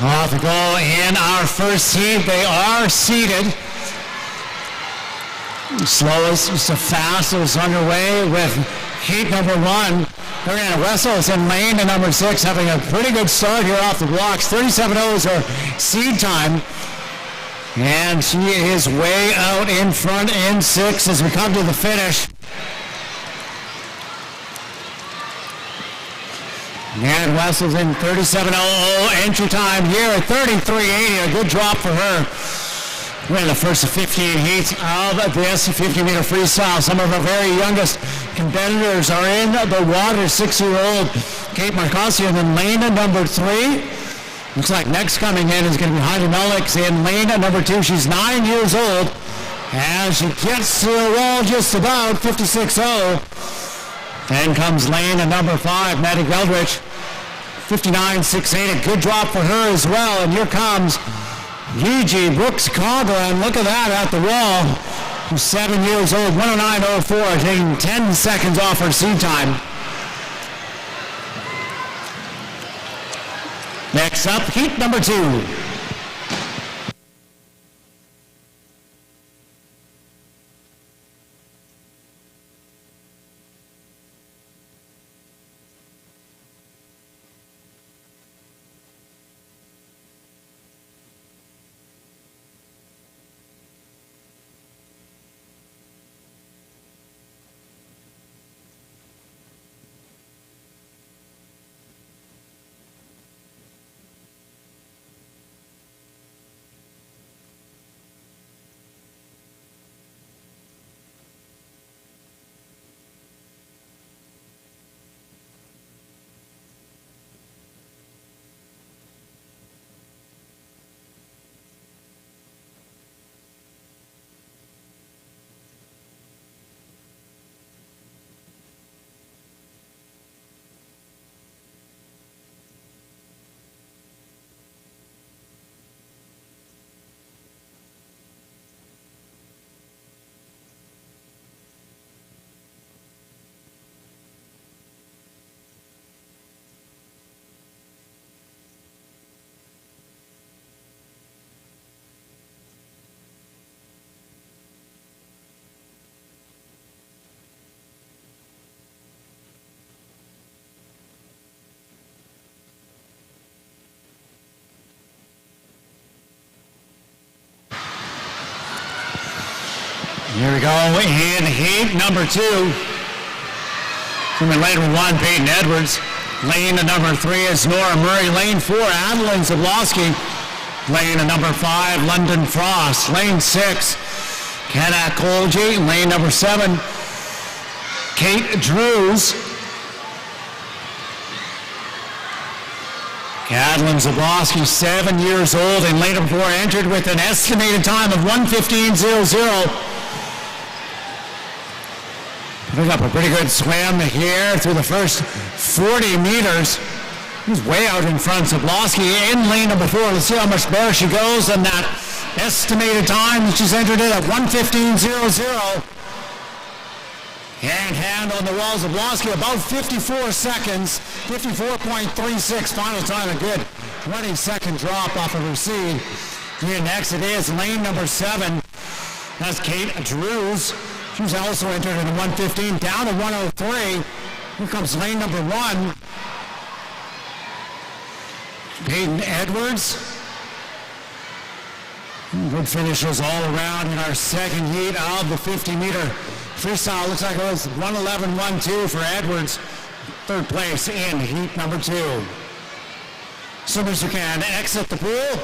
Off we go in our first heat. They are seated. Slowest to fastest underway with heat number one. Mariana Wessels in lane to number 6, having a pretty good start here off the blocks. 37.0 is her seed time. And she is way out in front in 6 as we come to the finish. And Wessels in 37.00 entry time here at 33.80. A good drop for her. We're in the first of 15 heats of this 50-meter freestyle. Some of our very youngest competitors are in the water. 6-year-old Kate Marcosi in lane number 3. Looks like next coming in is going to be Heidi Melix in lane number 2. She's 9 years old. As she gets to the wall just about 56.0. Then comes lane number 5, Maddie Geldrich. 59.68. A good drop for her as well. And here comes Gigi Brooks Coghlan, look at that at the wall. Who's 7 years old, 109.04, taking 10 seconds off her seed time. Next up, heat number 2. Here we go in heat number 2. Coming lane 1, Peyton Edwards. Lane number 3 is Nora Murray. Lane 4, Adeline Zablowski. Lane number 5, London Frost. Lane 6, Kenna Kolji. Lane number 7, Kate Drews. Adeline Zablowski, 7 years old, and lane number 4 entered with an estimated time of 1:15.00. Pick up a pretty good swim here through the first 40 meters. He's way out in front. Zablowski in lane number 4. Let's see how much better she goes than that estimated time. She's entered it at 1:15.00. Hand on the wall. Zablowski about 54 seconds. 54.36 final time. A good 20-second drop off of her seed. Here next it is lane number 7. That's Kate Drews. She's also entered in 1:15, down to 1:03. Here comes lane number 1. Peyton Edwards. Good finishes all around in our second heat of the 50-meter freestyle. Looks like it was 1:11.12 for Edwards. Third place in heat number 2. Swimmers who can exit the pool.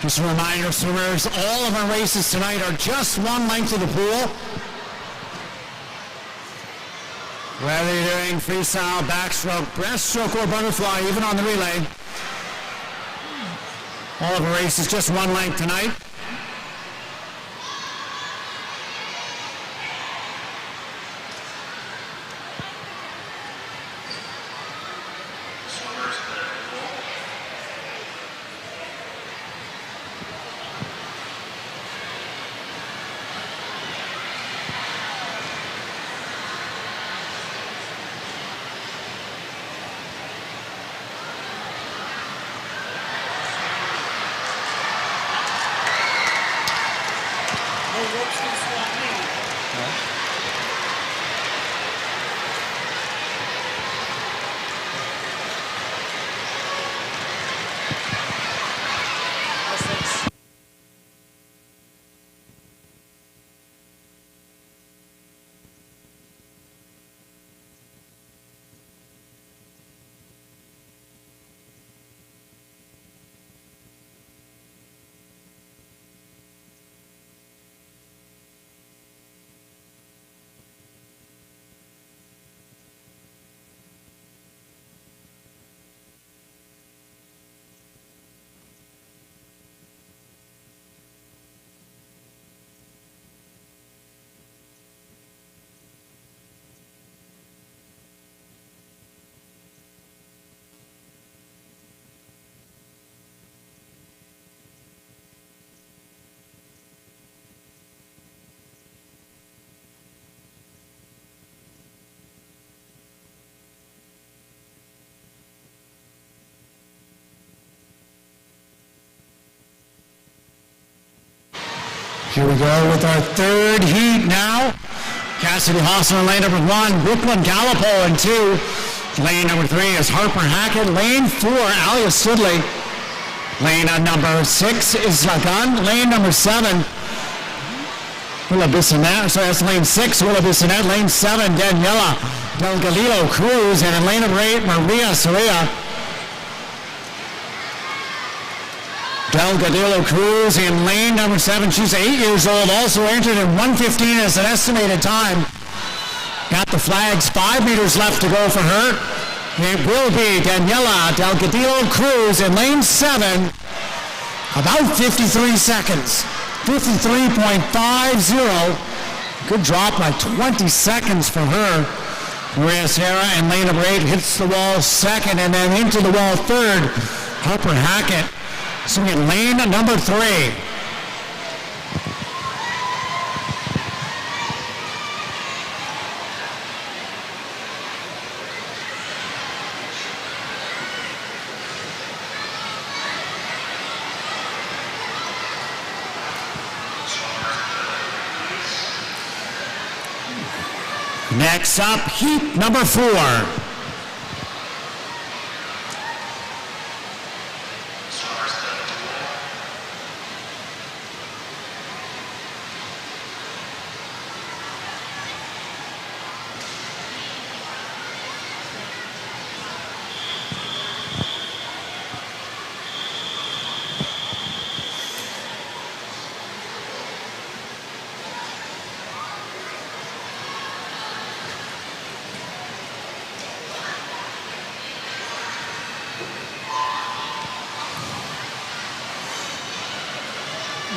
Just a reminder, swimmers, all of our races tonight are just one length of the pool. Whether you're doing freestyle, backstroke, breaststroke, or butterfly, even on the relay. All of our races just one length tonight. Here we go with our third heat now. Cassidy Hosner in lane number 1, Brooklyn Gallipo in 2. Lane number 3 is Harper Hackett. Lane 4, Alia Sidley. Lane number 6 is Gun. Lane number 7, Willa Bissonette. So that's lane 6, Willa Bissonette. Lane 7, Daniela Delgadillo Cruz. And in lane number 8, Maria Soria. Delgadillo Cruz in lane number 7. She's 8 years old, also entered in 1:15 as an estimated time. Got the flags, 5 meters left to go for her. It will be Daniela Delgadillo Cruz in lane 7. About 53 seconds. 53.50. Good drop by 20 seconds for her. Maria Serra in lane number 8 hits the wall second and then into the wall third. Harper Hackett. So in lane number 3. Next up, heat number 4.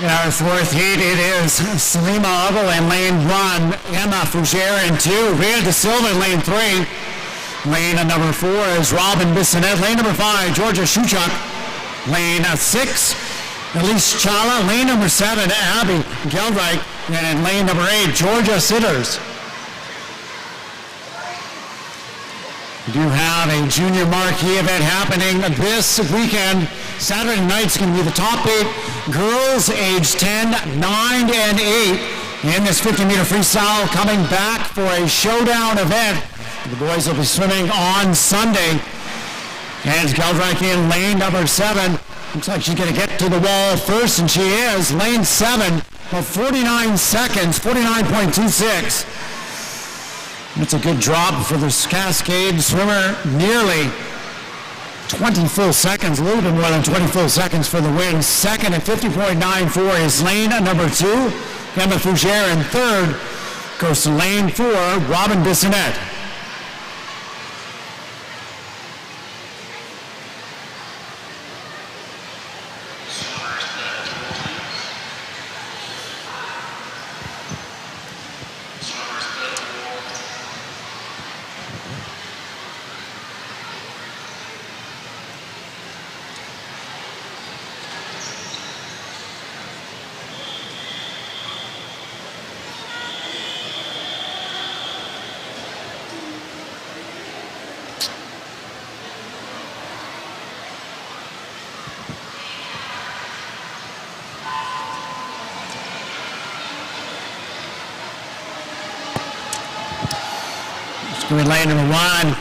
In our fourth heat, it is Salima Ogle in lane 1, Emma Fougere in 2, Rhea De Silva in lane 3. Lane number 4 is Robin Bissonette. Lane number 5, Georgia Shuchuk. Lane 6, Elise Chala. Lane number 7, Abby Geldreich. And in lane number 8, Georgia Sitters. We do have a junior marquee event happening this weekend. Saturday night's going to be the top 8 girls aged 10, 9, and 8 in this 50-meter freestyle, coming back for a showdown event. The boys will be swimming on Sunday. And Geldreich in lane number 7. Looks like she's going to get to the wall first, and she is. Lane 7, about 49 seconds, 49.26. It's a good drop for the Cascade swimmer, nearly 20 full seconds, a little bit more than 20 full seconds for the win. Second at 50.94 is lane number 2, Emma Fougere, and third goes to lane 4, Robin Bissonette. In lane number 1,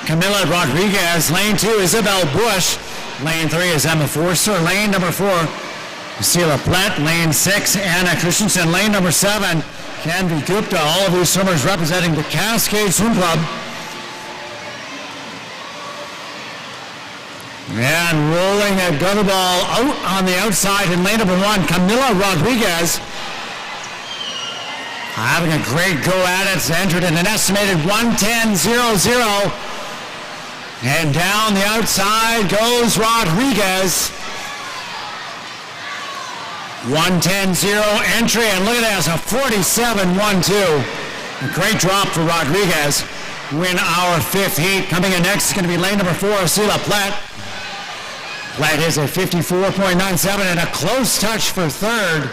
Camila Rodriguez. Lane 2, Isabel Bush. Lane 3 is Emma Forster. Lane number 4, Sheila Platt. Lane 6, Anna Christensen. Lane number 7, Canvi Gupta. All of these swimmers representing the Cascade Swim Club. And rolling a gutter ball out on the outside in lane number 1, Camila Rodriguez. Having a great go at it. It's entered in an estimated 1:10.00. And down the outside goes Rodriguez. 1:10.0 entry, and look at that, it's a 47.12. A great drop for Rodriguez. Win our 5th heat. Coming in next is going to be lane number 4, Sheila Platt. Platt is a 54.97 and a close touch for third.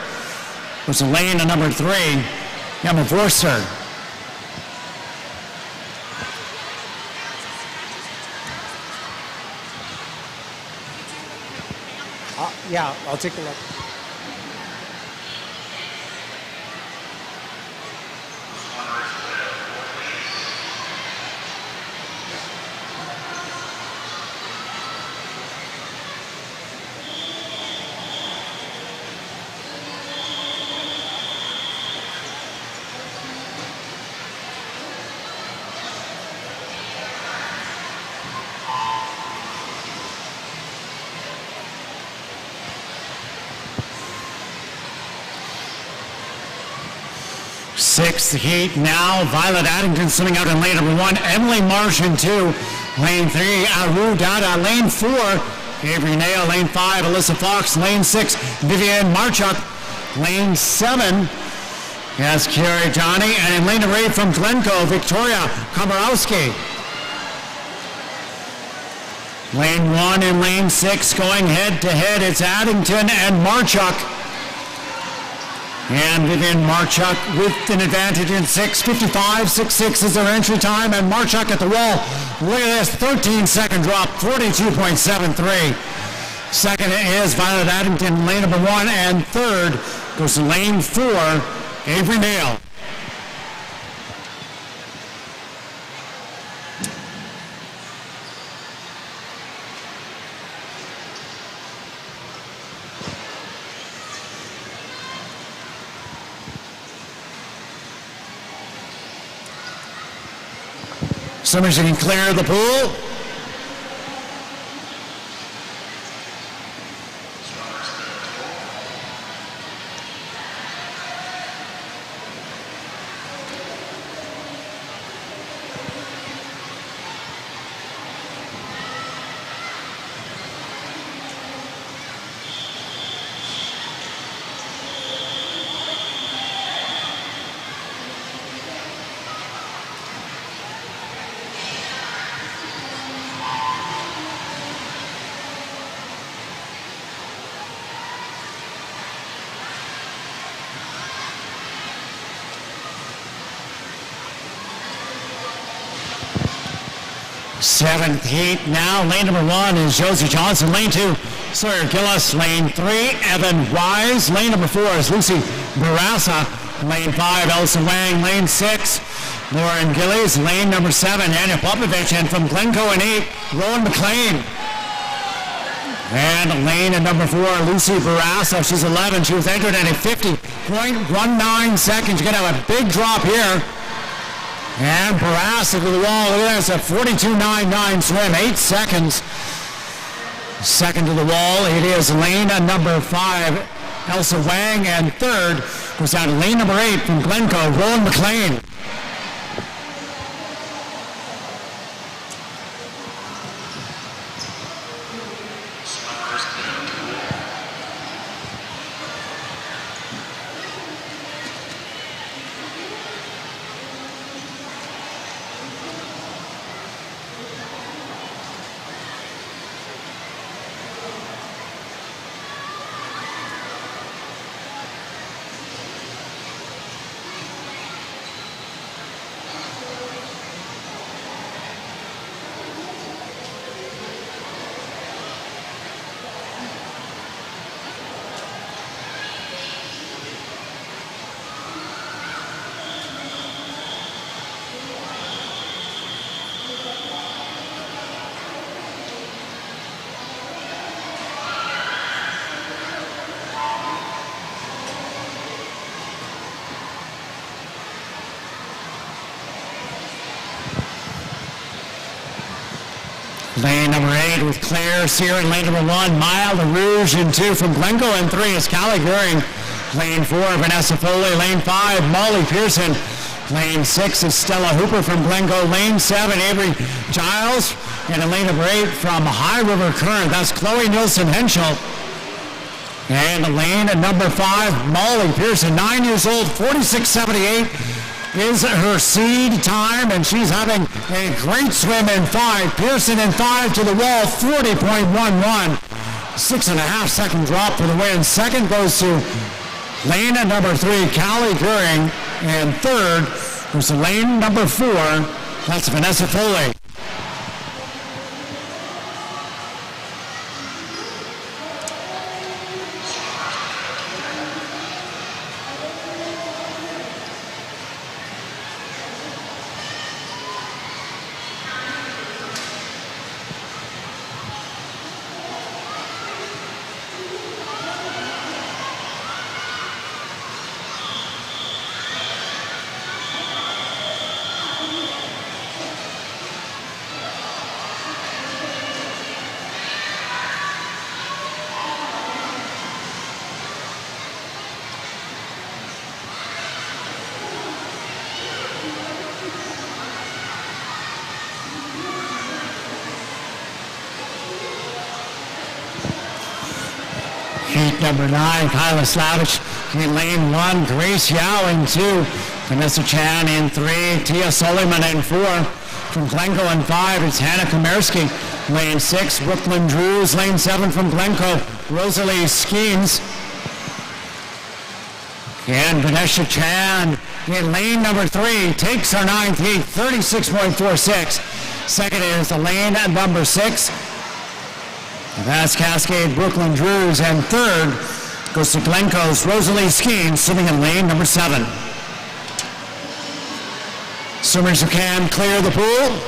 Was lane number 3. Emma Forster. Yeah, I'll take a look. sixth heat now. Violet Addington swimming out in lane number 1. Emily Marsh in 2. Lane 3, Aru Dada. Lane 4, Avery Nail. Lane 5, Alyssa Fox. Lane 6, Vivian Marchuk. Lane 7, yes, Carrie Johnny. And in lane number 8 from Glencoe, Victoria Komorowski. Lane 1 and lane 6 going head-to-head. It's Addington and Marchuk. And Vivian Marchuk with an advantage in 6:55.66 is their entry time. And Marchuk at the wall. Look at this, 13-second drop, 42.73. Second is Violet Addington, lane number 1. And third goes to lane 4, Avery Nail. Swimmers can clear the pool. Seventh heat now. Lane number 1 is Josie Johnson. Lane 2, Sawyer Gillis. Lane 3, Evan Wise. Lane number 4 is Lucy Barassa. Lane 5, Elsa Wang. Lane 6, Lauren Gillies. Lane number 7, Anna Popovich. And from Glencoe in 8, Rowan McLean. And lane number 4, Lucy Barassa. She's 11. She was entered at a 50.19 seconds. You're going to have a big drop here. And Barassa to the wall. Look at this, a 42.99 swim, 8 seconds. Second to the wall, it is lane number 5, Elsa Wang. And third was out lane number 8 from Glencoe, Rowan McLean. Lane number 8 with Claire Sear in lane number 1, Mile the Rouge in 2 from Glencoe, and 3 is Callie Goering. Lane 4, Vanessa Foley. Lane 5, Molly Pearson. Lane 6 is Stella Hooper from Glencoe. Lane 7, Avery Giles. And in lane number 8 from High River Current, that's Chloe Nielsen Henschel. And lane number 5, Molly Pearson, 9 years old, 46.78. Is her seed time, and she's having a great swim in 5. Pearson in 5 to the wall, 40.11. 6.5 second drop for the win. Second goes to lane number 3, Callie Goering, and third goes to lane number 4, that's Vanessa Foley. Heat number 9, Kyla Slavich in lane 1, Grace Yao in 2, Vanessa Chan in 3, Tia Soliman in 4. From Glencoe in 5, it's Hannah Komerski. Lane 6, Brooklyn Drews. Lane 7 from Glencoe, Rosalie Skeens. And Vanessa Chan in lane number 3 takes her 9th heat, 36.46. Second is the lane at number 6. That's Cascade Brooklyn Drews. And third goes to Glencoe's Rosalie Skeens, sitting in lane number 7. Swimmers who can clear the pool.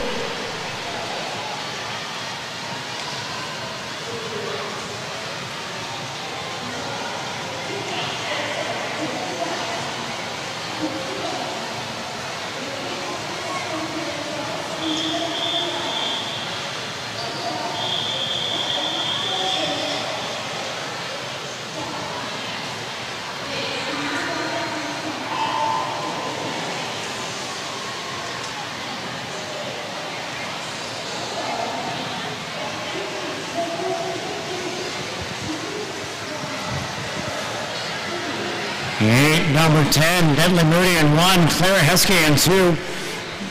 Number 10, Deadly Moody in 1, Clara Heskey in 2.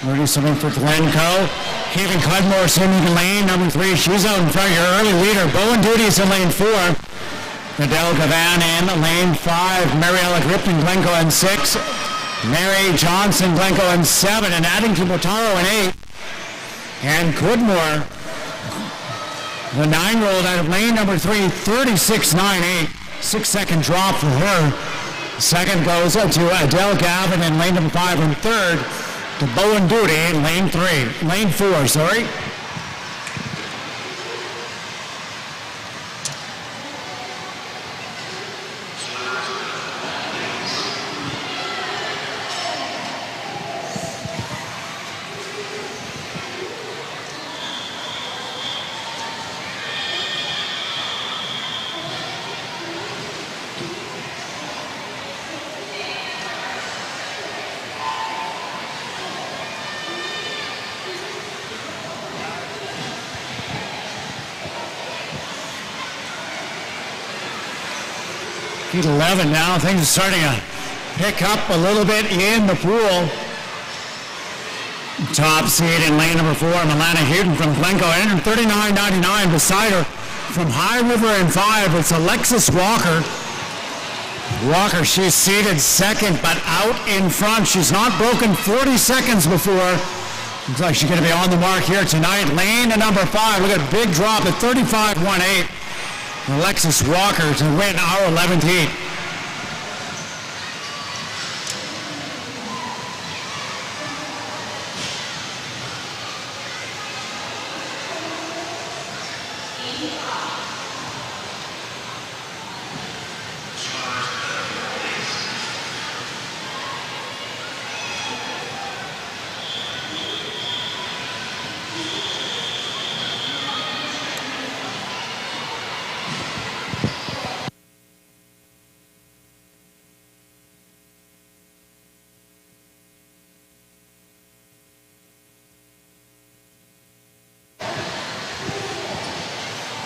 Moody swimming for Glencoe. Haven Cudmore swimming in lane number 3. She's out in front, your early leader. Bowen Duty's in lane 4. Adele Gavan in lane 5. Mariella Gripton, Glencoe in 6. Mary Johnson, Glencoe in 7. And Addington Motaro in 8. And Cudmore, the 9-year-old out of lane number 3, 36.98. 6-second drop for her. Second goes to Adele Gavin in lane number 5, and third to Bowen Duty in lane 4, sorry. Heat 11 now. Things are starting to pick up a little bit in the pool. Top seed in lane number 4, Milana Houghton from Glencoe. Entered 39.99 beside her from High River in 5. It's Alexis Walker. Walker, she's seated second, but out in front. She's not broken 40 seconds before. Looks like she's going to be on the mark here tonight. Lane to number 5. Look at a big drop at 35.18. Alexis Walker to win our 11th heat.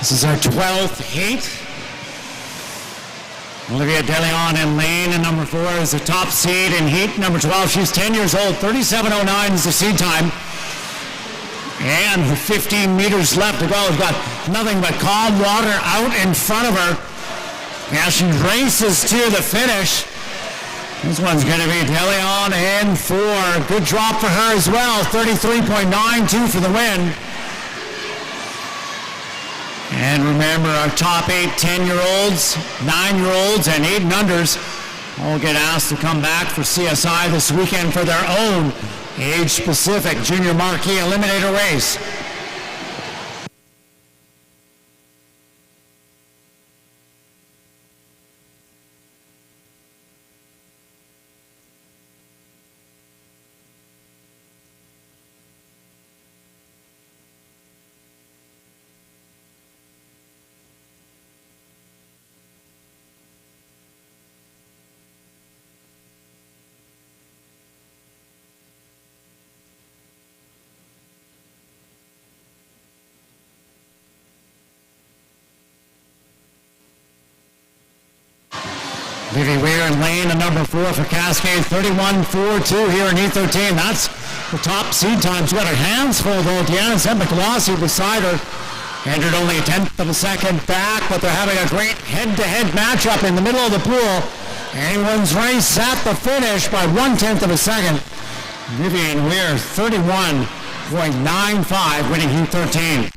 This is our 12th heat. Olivia DeLeon in lane number 4 is the top seed in heat number 12. She's 10 years old. 37.09 is the seed time. And 15 meters left to go. We've got nothing but calm water out in front of her. Now she races to the finish. This one's going to be DeLeon in 4. Good drop for her as well. 33.92 for the win. And remember, our top 8 10-year-olds, 9-year-olds, and 8 and unders all get asked to come back for CSI this weekend for their own age-specific junior marquee eliminator race. Vivi Weir in lane number 4 for Cascade, 31.42 here in E13. That's the top seed time. She's got her hands full though. Deanna Sempeklasi beside her. Entered only a tenth of a second back, but they're having a great head-to-head matchup in the middle of the pool. Anyone's race at the finish by 1/10 of a second. Vivian Weir, 31.95, winning Heat 13.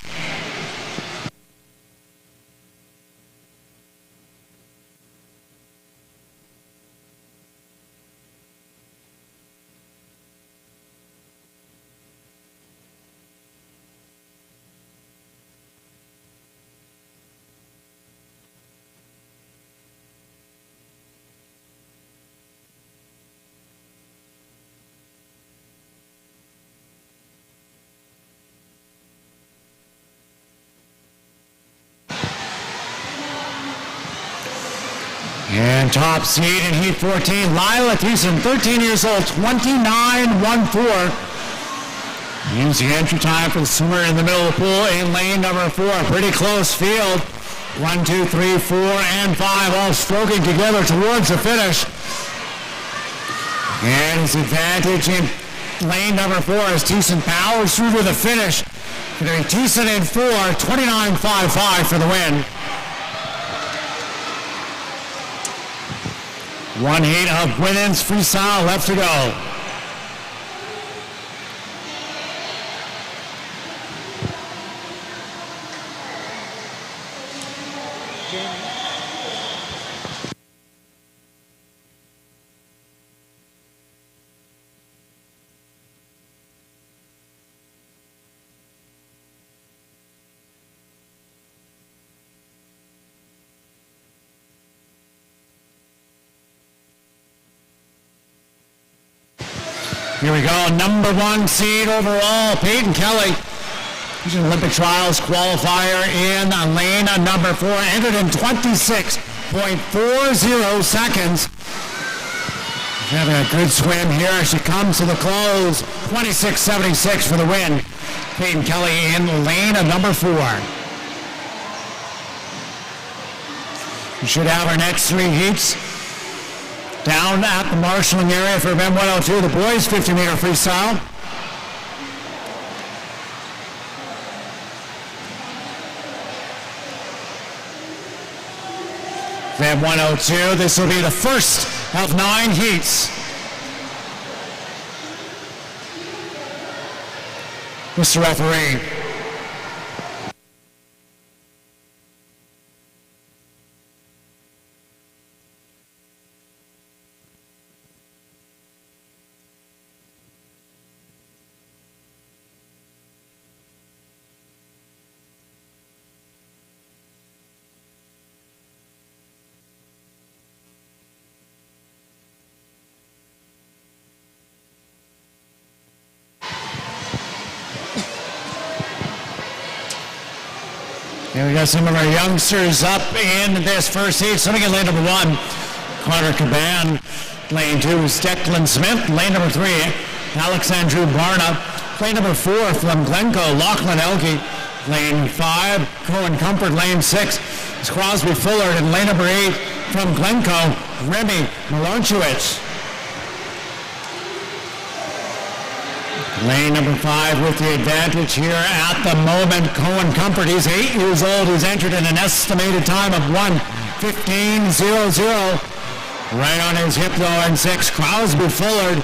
And top seed in Heat 14, Lila Thiessen, 13 years old, 29.14. Use the entry time for the swimmer in the middle of the pool in lane number 4. Pretty close field. 1, 2, 3, 4, and 5 all stroking together towards the finish. And his advantage in lane number 4 as Thiessen powers through to the finish. Going to be Thiessen in 4, 29.55 for the win. One heat of women's freestyle left to go. Here we go, number 1 seed overall, Peyton Kelly. She's an Olympic trials qualifier in lane number 4, entered in 26.40 seconds. She's having a good swim here as she comes to the close, 26.76 for the win. Peyton Kelly in lane number 4. We should have our next 3 heats down at the marshalling area for event 102, the boys 50-meter freestyle. Event 102, this will be the first of 9 heats. Mr. Referee. Here we got some of our youngsters up in this first heat. Swimming in lane number 1, Carter Caban. Lane 2 is Declan Smith. Lane number 3, Alexandru Barna. Lane number 4 from Glencoe, Lachlan Elke. Lane 5, Cohen Comfort. Lane 6 is Crosby Fuller. And lane number 8 from Glencoe, Remy Milanchewicz. Lane number 5 with the advantage here at the moment. Cohen Comfort, he's 8 years old. He's entered in an estimated time of 1:15.00. Right on his hip though in 6. Crosby Fullard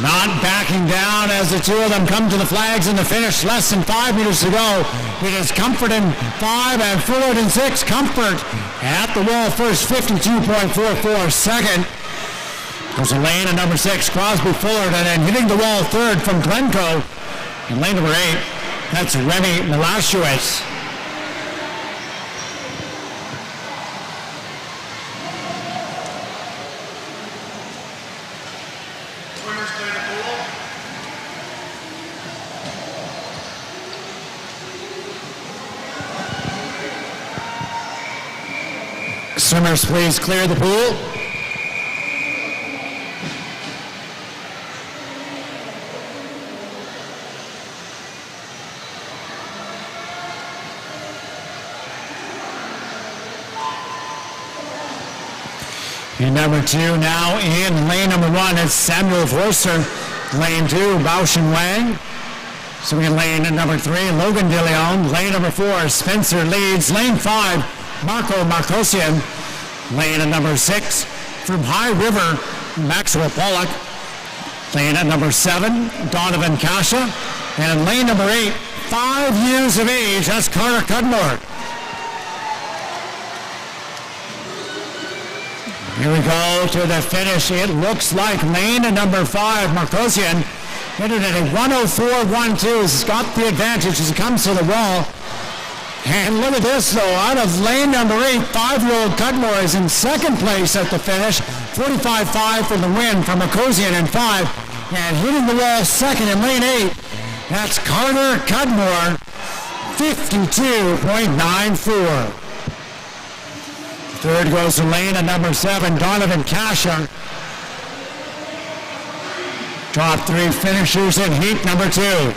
not backing down as the two of them come to the flags in the finish. Less than 5 meters to go. It is Comfort in 5 and Fullard in 6. Comfort at the wall first, 52.44 second. There's a lane at number 6, Crosby Fullard, and then hitting the wall third from Glencoe. In lane number 8, that's Remy Milanchewicz. Swimmers, please clear the pool. In number 2 now in lane number 1, it's Samuel Forster. Lane 2, Bauschen Wang. So in lane number 3, Logan De Leon. Lane number 4, Spencer Leeds. Lane 5, Marco Marcosian. Lane number 6, from High River, Maxwell Pollock. Lane at number 7, Donovan Kasha. And in lane number 8, 5 years of age, that's Carter Cudmore. Here we go to the finish. It looks like lane number 5, Marcosian, entered at a 104.12. He's got the advantage as he comes to the wall. And look at this, though. Out of lane number 8, 5-year-old Cudmore is in second place at the finish. 45.5 for the win from Marcosian in 5. And hitting the wall second in lane 8, that's Carter Cudmore, 52.94. Third goes to lane at number 7, Donovan Kasher. Top 3 finishers in heat number 2.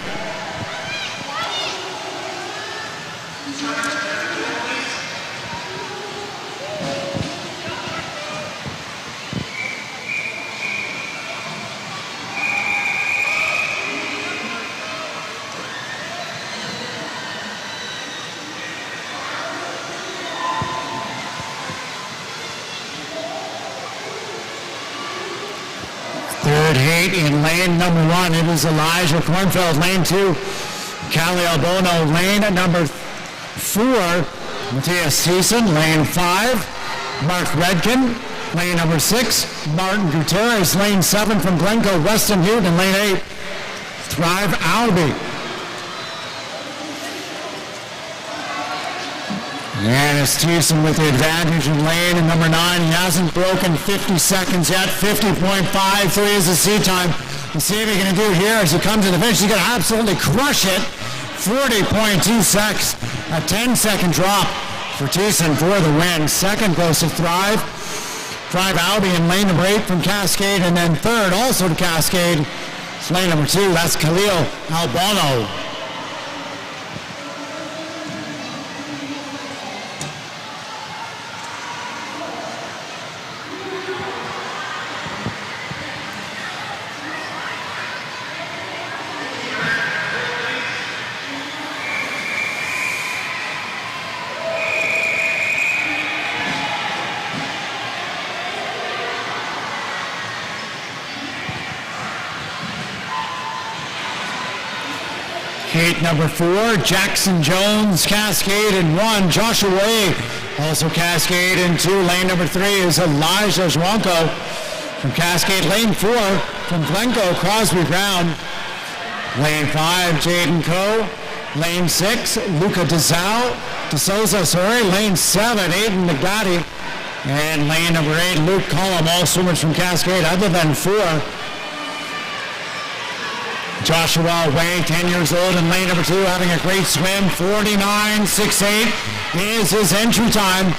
Third heat in lane number 1, it is Elijah Kornfeld. Lane 2, Callie Albono. Lane number 4, Matthias Thiessen. Lane 5, Mark Redkin. Lane number 6, Martin Gutierrez. Lane 7 from Glencoe, Weston Houghton. Lane 8, Thrive Albee. And it's Thiessen with the advantage in lane and number 9. He hasn't broken 50 seconds yet. 50.53 is the seat time. Let's see what he's going to do here as he comes to the finish. He's going to absolutely crush it. 40.2 seconds. A 10-second drop for Thiessen for the win. Second goes to Thrive Albee in lane number 8 from Cascade. And then third also to Cascade. It's lane number 2. That's Khalil Albono. Heat number 4, Jackson Jones, Cascade in 1. Joshua Way, also Cascade in 2. Lane number 3 is Elijah Zwanko from Cascade. Lane 4 from Glencoe, Crosby Brown. Lane 5, Jaden Coe. Lane 6, Luca DeSouza. Lane 7, Aiden McGatty. And lane number 8, Luke Cullum, all swimmers from Cascade other than 4. Joshua Way, 10 years old, in lane number 2, having a great swim. 49.68 is his entry time.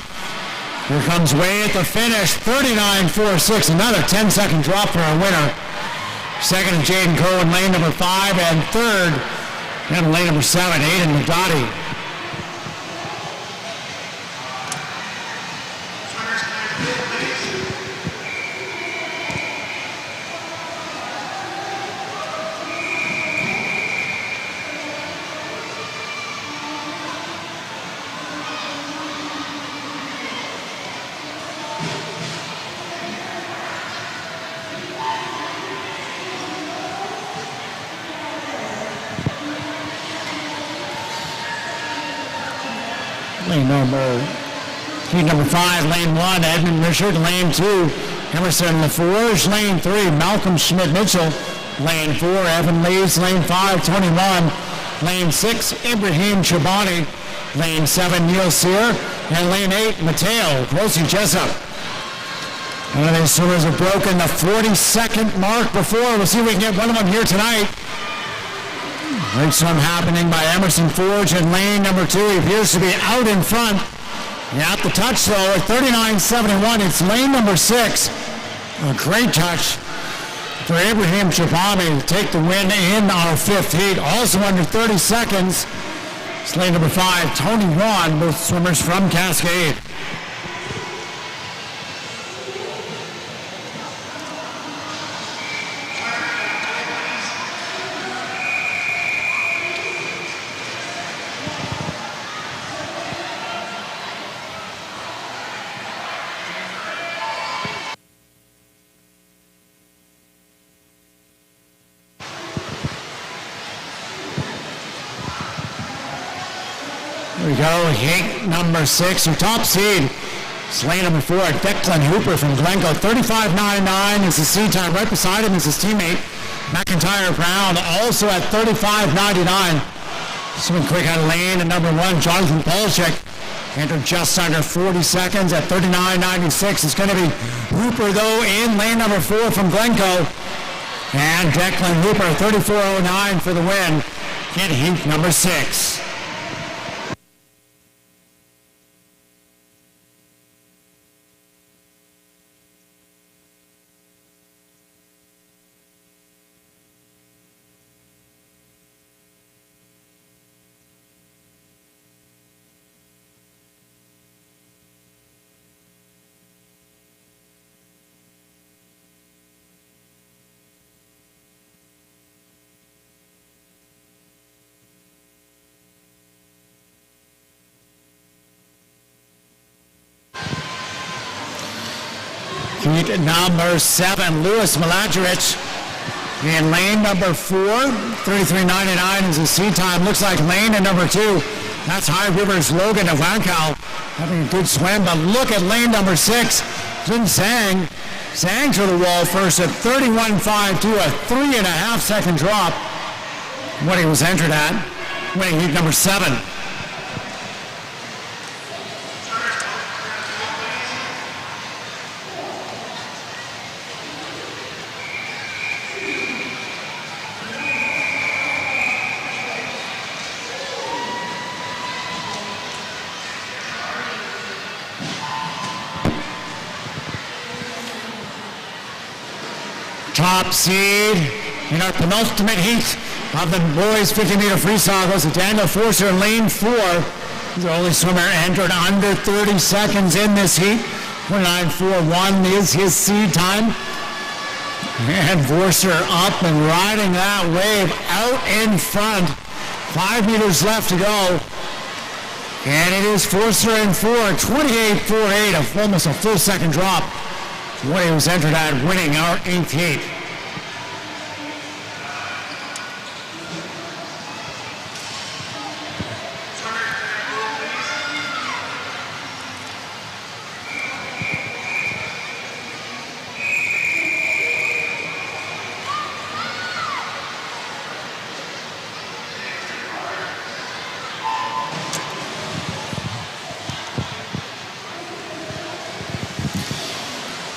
Here comes Way at the finish. 39.46, another 10-second drop for our winner. Second is Jaden Coe in lane number 5, and third in lane number 7, Aiden McDottie. Heat number 5, lane 1, Edmund Richard. Lane 2, Emerson LaForge. Lane 3, Malcolm Schmidt-Mitchell. Lane 4, Evan Leeds. Lane 5, Tony Mon. Lane 6, Ibrahim Chabani. Lane 7, Neil Sear. And lane 8, Mateo Grossi Jessup. One of these swimmers have broken the 40-second mark before. We'll see if we can get one of them here tonight. Great swim happening by Emerson Forge in lane number 2. He appears to be out in front. At the touch, though, at 39.71, it's lane number 6. A great touch for Ibrahim Chabami to take the win in our 5th heat. Also under 30 seconds, it's lane number 5, Tony Wan, both swimmers from Cascade. Here we go, heat number 6, your top seed. It's lane number 4, Declan Hooper from Glencoe. 35.99 is the seed time. Right beside him is his teammate, McIntyre Brown, also at 35.99. Swimming quick out of lane at number 1, Jonathan Polchek. Entered just under 40 seconds at 39.96. It's going to be Hooper, though, in lane number 4 from Glencoe. And Declan Hooper, 34.09 for the win in heat number 6. Heat number 7, Louis Miladrich in lane number 4. 33.99 is the seed time. Looks like lane at number 2. That's High River's Logan Avankal having a good swim, but look at lane number 6. Jin Sang. Sang to the wall first at 31.52, a 3.5 second drop. What he was entered at, winning heat number 7. Top seed in our penultimate heat of the boys 50-meter freestyle goes to Daniel Forster in lane 4. He's the only swimmer entered under 30 seconds in this heat. 29.41 is his seed time. And Forster up and riding that wave out in front. 5 meters left to go. And it is Forster in 4, 28.48, almost a full second drop. What he was entered at, winning our 8th heat.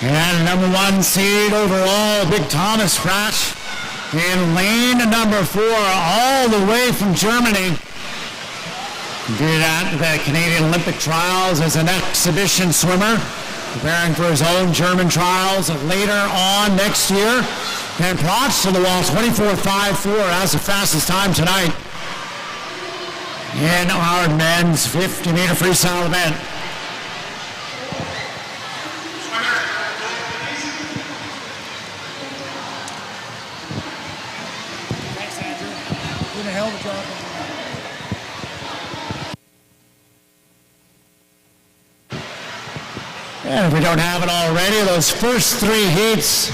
And number 1 seed overall, Big Thomas Frasch in lane number 4, all the way from Germany. Did at the Canadian Olympic Trials as an exhibition swimmer, preparing for his own German trials later on next year. And props to the wall, 24.54 as the fastest time tonight in our men's 50-meter freestyle event. And if we don't have it already, those first 3 heats,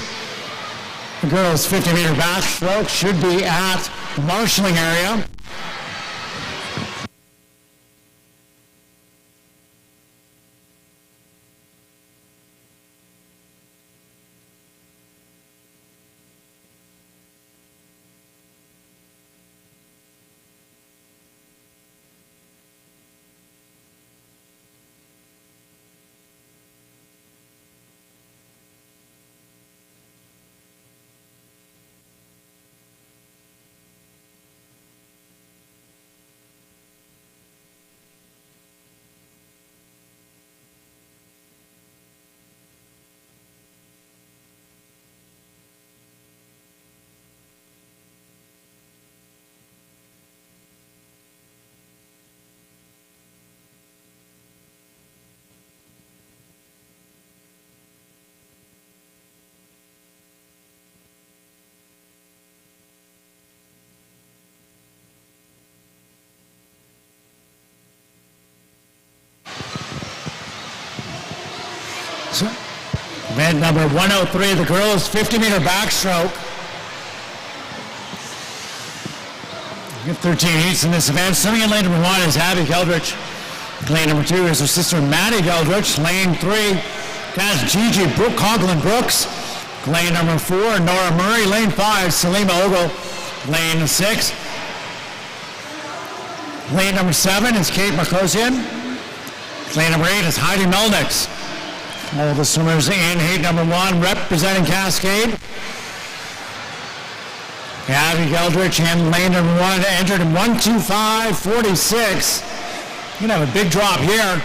the girls' 50-meter backstroke should be at the marshalling area. Event number 103, the girls' 50-meter backstroke. We have 13 heats in this event. Swimming in lane number 1 is Abby Geldrich. Lane number 2 is her sister Maddie Geldrich. Lane 3 has Gigi Coughlin Brooks. Lane number 4, Nora Murray. Lane 5, Salima Ogle. Lane 6. Lane number 7 is Kate Markosian. Lane number 8 is Heidi Melnix. All the swimmers in heat number 1 representing Cascade. Abby Geldrich in lane number 1 entered in 1:25.46. You're gonna have a big drop here.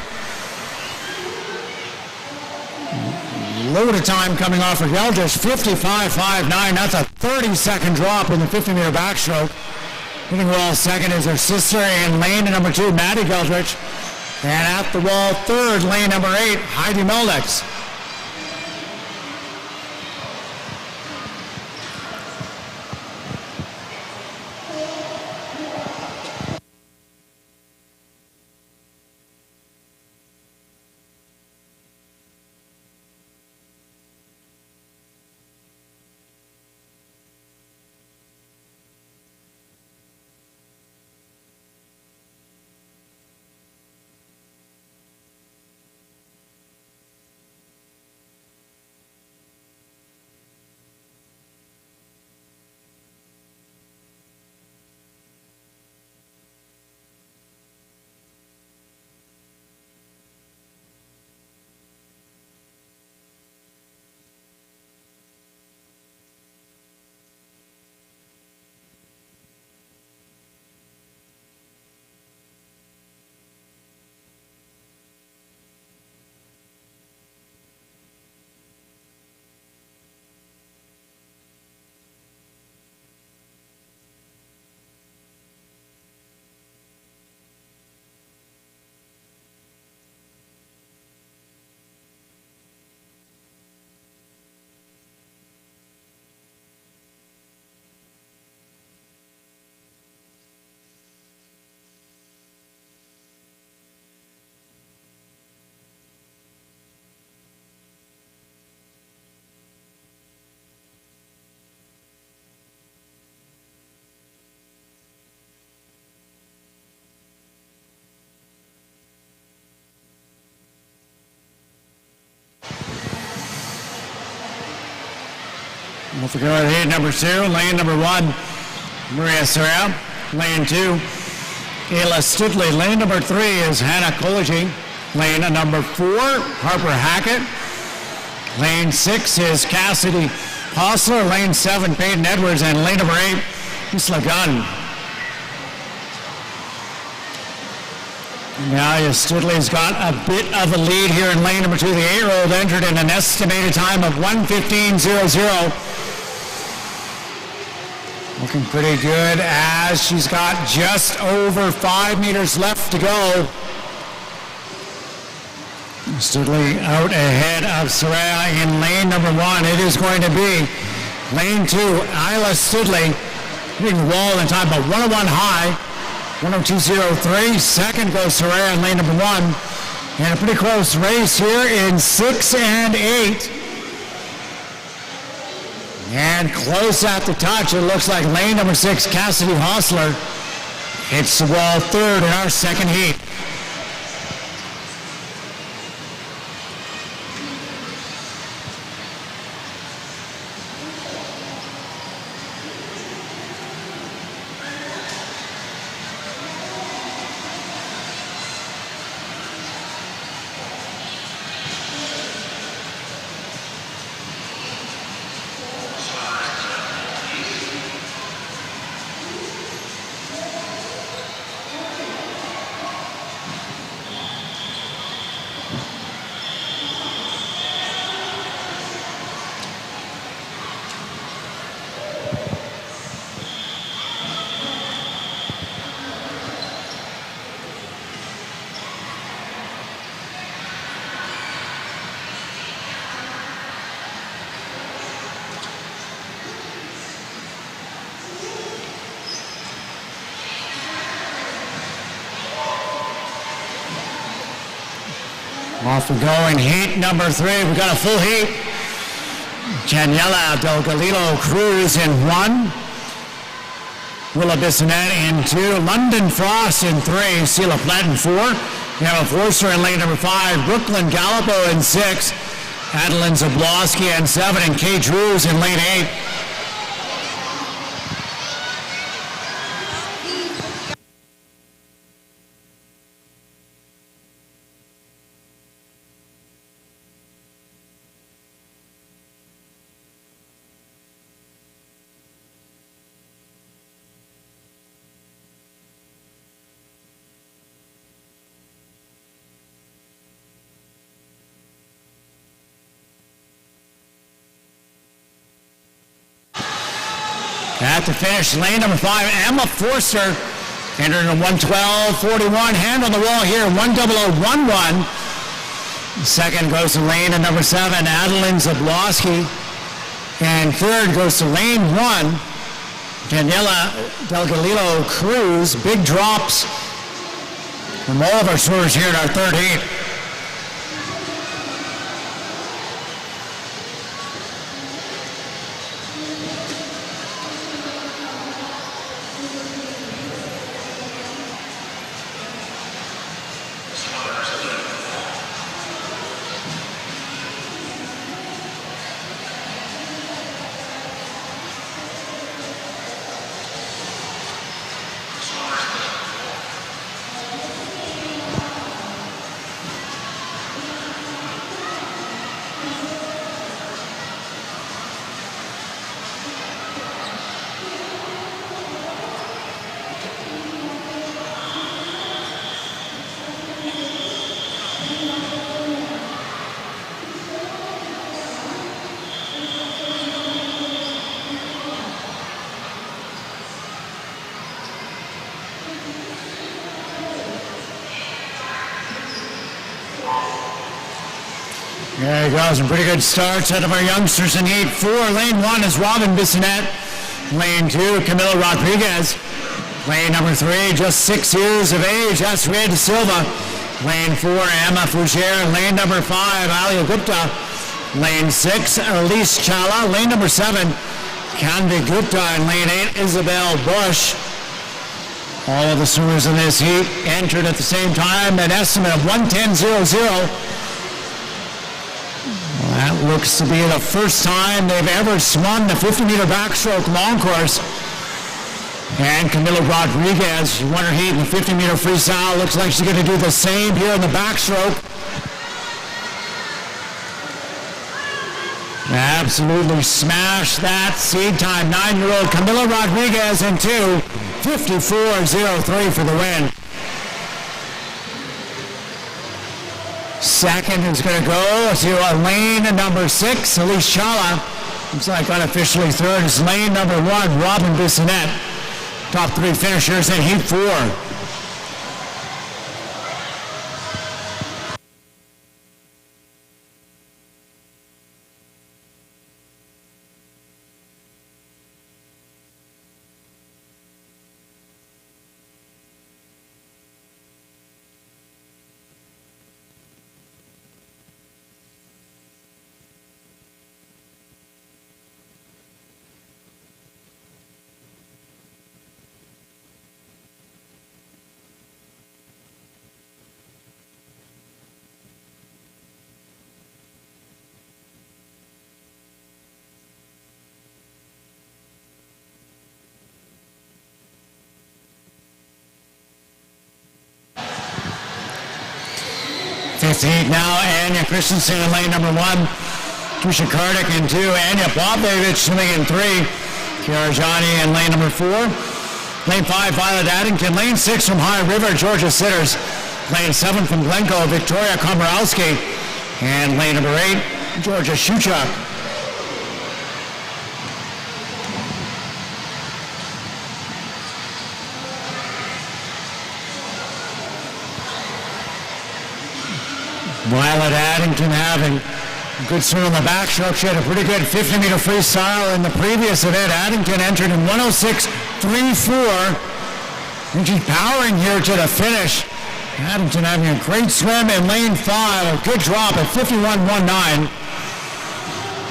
Load of time coming off for Geldrich, 55.59. That's a 30-second drop in the 50-meter backstroke. Hitting wall second is her sister in lane number 2, Maddie Geldrich. And at the wall third, lane number 8, Heidi Melnix. We'll go with heat number 2, lane number 1, Maria Serra. Lane 2, Ayla Studley. Lane number 3 is Hannah Kology. Lane number 4, Harper Hackett. Lane 6 is Cassidy Hostler. Lane 7, Peyton Edwards. And lane number 8, Isla Gunn. Now Studley's got a bit of a lead here in lane number 2. The 8-year-old entered in an estimated time of 1:15.00. Looking pretty good as she's got just over 5 meters left to go. Studley out ahead of Soraya in lane number 1. It is going to be lane 2, Isla Studley hitting the wall in time of 101 high, 102.03. Second goes Soraya in lane number 1. And a pretty close race here in 6 and 8. And close at the touch, it looks like lane number 6, Cassidy Hostler, hits the wall third in our second heat. Off we go in heat number 3. We got a full heat. Daniela Del Galilo Cruz in 1. Willa Bissonette in 2, London Frost in 3, Sela Platt in 4, Emma Forster in lane number 5, Brooklyn Gallipo in 6, Adeline Zablosky in 7, and Kate Drews in lane 8. At the finish, lane number 5, Emma Forster, entering a 1:12.41. Hand on the wall here, 1:00.11. Second goes to lane number 7, Adeline Zablosky. And third goes to lane 1, Daniela Delgadillo Cruz. Big drops from all of our swimmers here in our third heat. There he goes, some pretty good starts out of our youngsters in heat 4. Lane 1 is Robin Bissonette. Lane 2, Camila Rodriguez. Lane number 3, just 6 years of age, that's Red Silva. Lane 4, Emma Fougere. Lane number 5, Alia Gupta. Lane 6, Elise Chala. Lane number 7, Kanvi Gupta. And lane 8, Isabel Bush. All of the swimmers in this heat entered at the same time, an estimate of 1:10.00. That looks to be the first time they've ever swum the 50-meter backstroke long course. And Camila Rodriguez, she won her heat in the 50-meter freestyle. Looks like she's going to do the same here in the backstroke. Absolutely smashed that seed time. 9-year-old Camila Rodriguez in 2, 54.03 for the win. Second is going to go to lane number 6, Elise Chala. Looks like unofficially third is lane number 1, Robin Bissonette. Top 3 finishers in heat 4. Fifth heat now, Anya Christensen in lane number 1. Tusha Kardik in 2. Anya Popovich swimming in 3. Kiara Johnny in lane number 4. Lane 5, Violet Addington. Lane 6 from High River, Georgia Sitters. Lane 7 from Glencoe, Victoria Komorowski. And lane number 8, Georgia Shuchuk. Violet Addington having a good swim on the backstroke. She had a pretty good 50-meter freestyle in the previous event. Addington entered in 106.34. And she's powering here to the finish. Addington having a great swim in lane 5. A good drop at 51.19.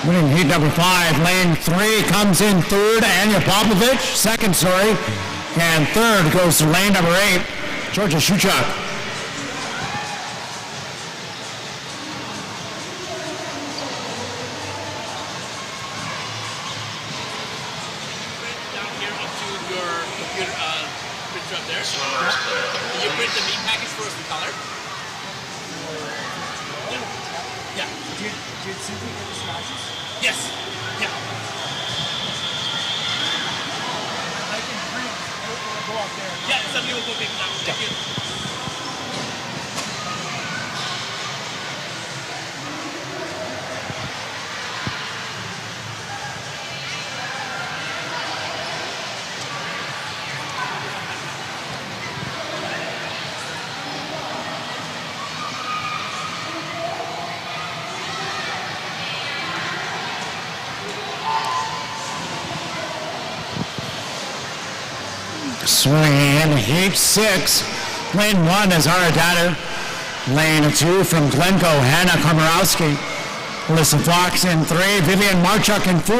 Winning heat number 5. Lane 3 comes in third. Anya Popovich. Second, And third goes to lane number 8, Georgia Shuchuk. Down here up to your computer printer up there. Can you print the meat package for us in color? Yeah. Did Cynthia get the smashes? Yes. Yeah. I can print. It'll go up there. Yeah, somebody will go pick it up. Thank you. Swinging in heat 6. Lane 1 is Aradata. Lane 2 from Glencoe, Hannah Komorowski. Alyssa Fox in 3. Vivian Marchuk in 4.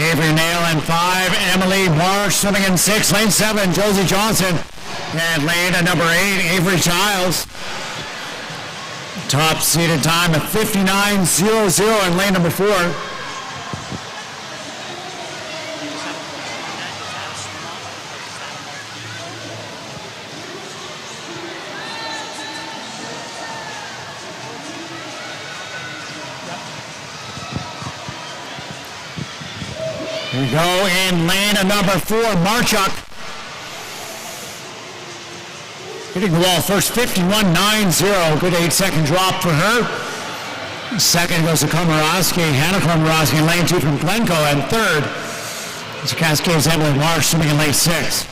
Avery Nail in 5. Emily Marsh swimming in 6. Lane 7, Josie Johnson. And lane number 8, Avery Giles. Top seeded time at 59.00 in lane number 4. We go in lane number 4, Marchuk. Hitting the wall first, 51.90. Good 8-second drop for her. Second goes to Komorowski, Hannah Komorowski in lane 2 from Glencoe. And third is Cascades Emily Marsh swimming in lane 6.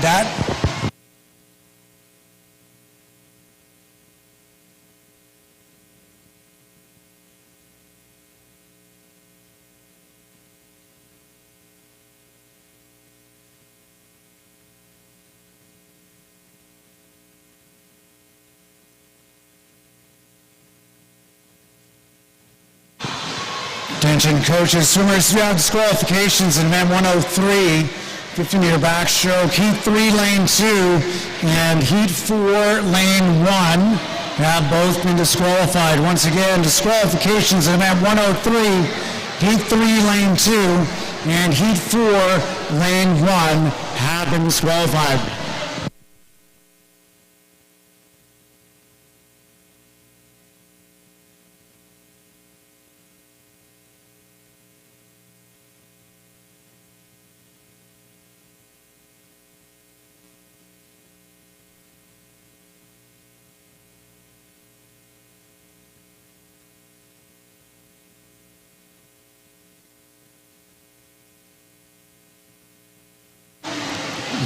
That Attention coaches, swimmers, you have disqualifications in event 103, 50-meter backstroke, heat 3, lane 2, and heat 4, lane 1 have both been disqualified. Once again, disqualifications in event 103, heat 3, lane 2, and heat 4, lane 1 have been disqualified.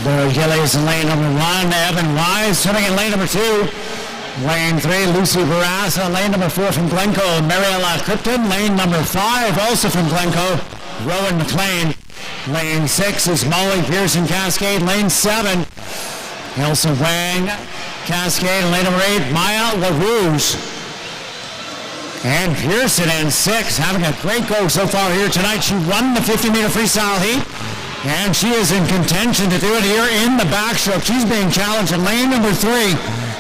Laura Gillies in lane number 1, Evan Wise swimming in lane number 2. Lane 3, Lucy Barassa. Lane number 4 from Glencoe, Mariella Krypton. Lane number 5, also from Glencoe, Rowan McLean. Lane 6 is Molly Pearson Cascade. Lane 7, Elsa Wang Cascade. Lane number 8, Maya LaRouge. And Pearson in 6, having a great go so far here tonight. She won the 50-meter freestyle heat. And she is in contention to do it here in the backstroke. She's being challenged in lane number 3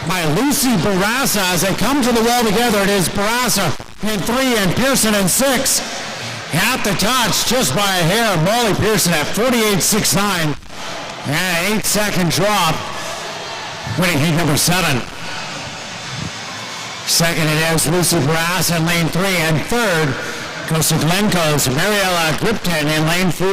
by Lucy Barassa. As they come to the wall together, it is Barassa in 3 and Pearson in 6. At the touch, just by a hair, Molly Pearson at 48.69. And an 8-second drop, winning heat number 7. Second it is Lucy Brass in lane 3, and third goes to Glencoe's Mariella Gripton in lane 4.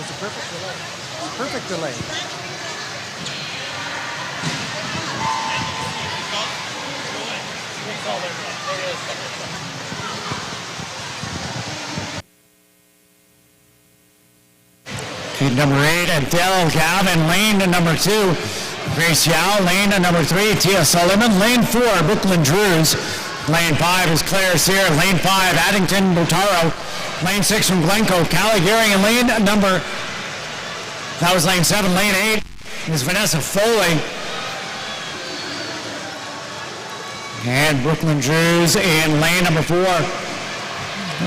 It's a perfect delay. It's a perfect delay. Heat number 8, Adele Gavin. Lane number 2, Grace Yao. Lane number 3, Tia Sullivan. Lane 4, Brooklyn Drews. Lane 5 is Claire Sear. Lane 5, Addington Botaro. Lane 6 from Glencoe, Callie Gearing. And lane number, that was lane 7. Lane 8 is Vanessa Foley. And Brooklyn Drews in lane number 4.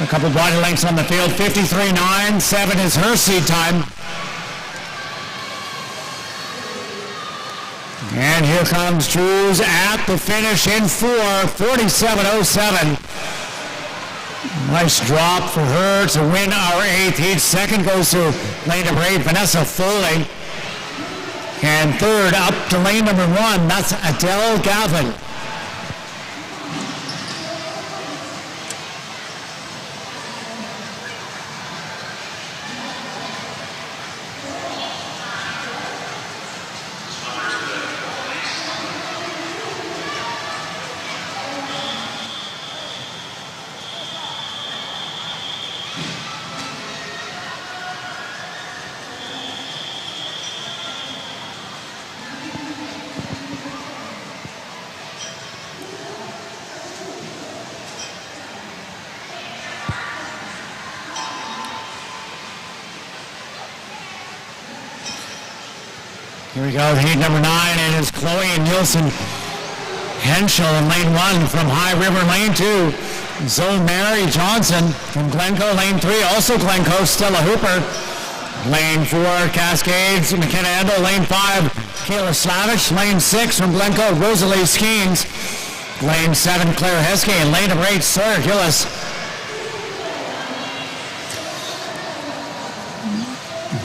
A couple body lengths on the field. 53.97 is her seed time. And here comes Drews at the finish in 4, 47.07. Nice drop for her to win our 8th heat. Second goes to lane number 8, Vanessa Foley. And third up to lane number 1, that's Adele Gavin. Here we go, heat number 9, and it's Chloe Nielsen Henschel in lane 1 from High River. Lane 2, Zoe Mary Johnson from Glencoe. Lane 3, also Glencoe, Stella Hooper. Lane 4, Cascades, McKenna Endo. Lane 5, Kayla Slavish. Lane 6 from Glencoe, Rosalie Skeens. Lane 7, Claire Heske. And lane number 8, Sawyer Gillis.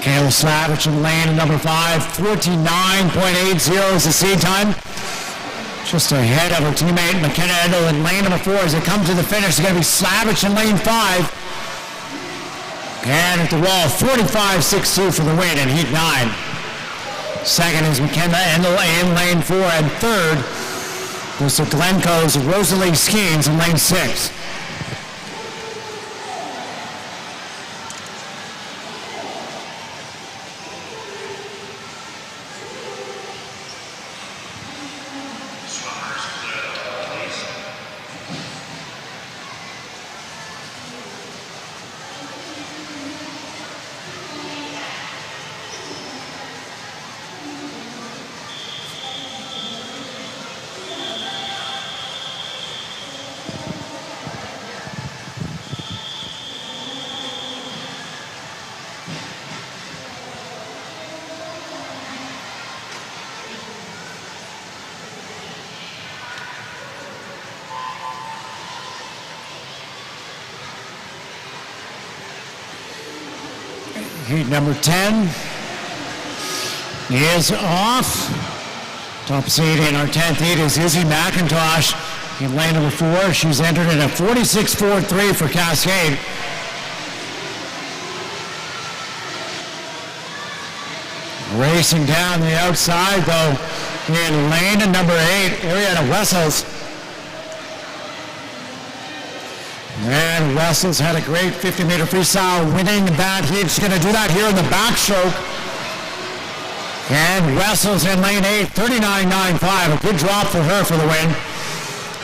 Kayla Slavich in lane number 5, 49.80 is the seed time. Just ahead of her teammate McKenna Endo in lane number 4 as they come to the finish. It's going to be Slavich in lane 5. And at the wall, 45.62 for the win in heat 9. Second is McKenna Endo in lane 4, and third goes to Glencoe's Rosalie Skeens in lane 6. Heat number 10 is off. Top seed in our 10th heat is Izzy McIntosh in lane number 4. She's entered in a 46.43 for Cascade. Racing down the outside, though, in lane number 8, Ariana Wessels. And Wessels had a great 50-meter freestyle winning that. He's going to do that here in the backstroke. And Wessels in lane 8, 39.95. A good drop for her for the win.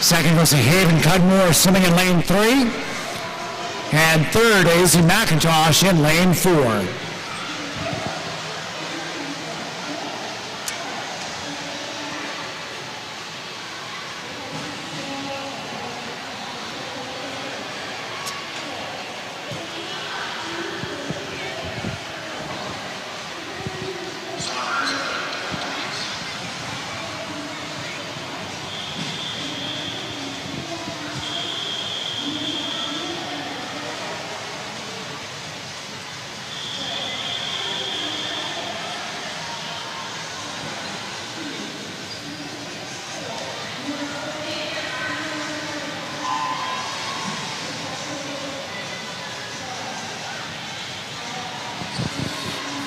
Second goes to Haven Cudmore swimming in lane 3. And third, Izzy McIntosh in lane 4.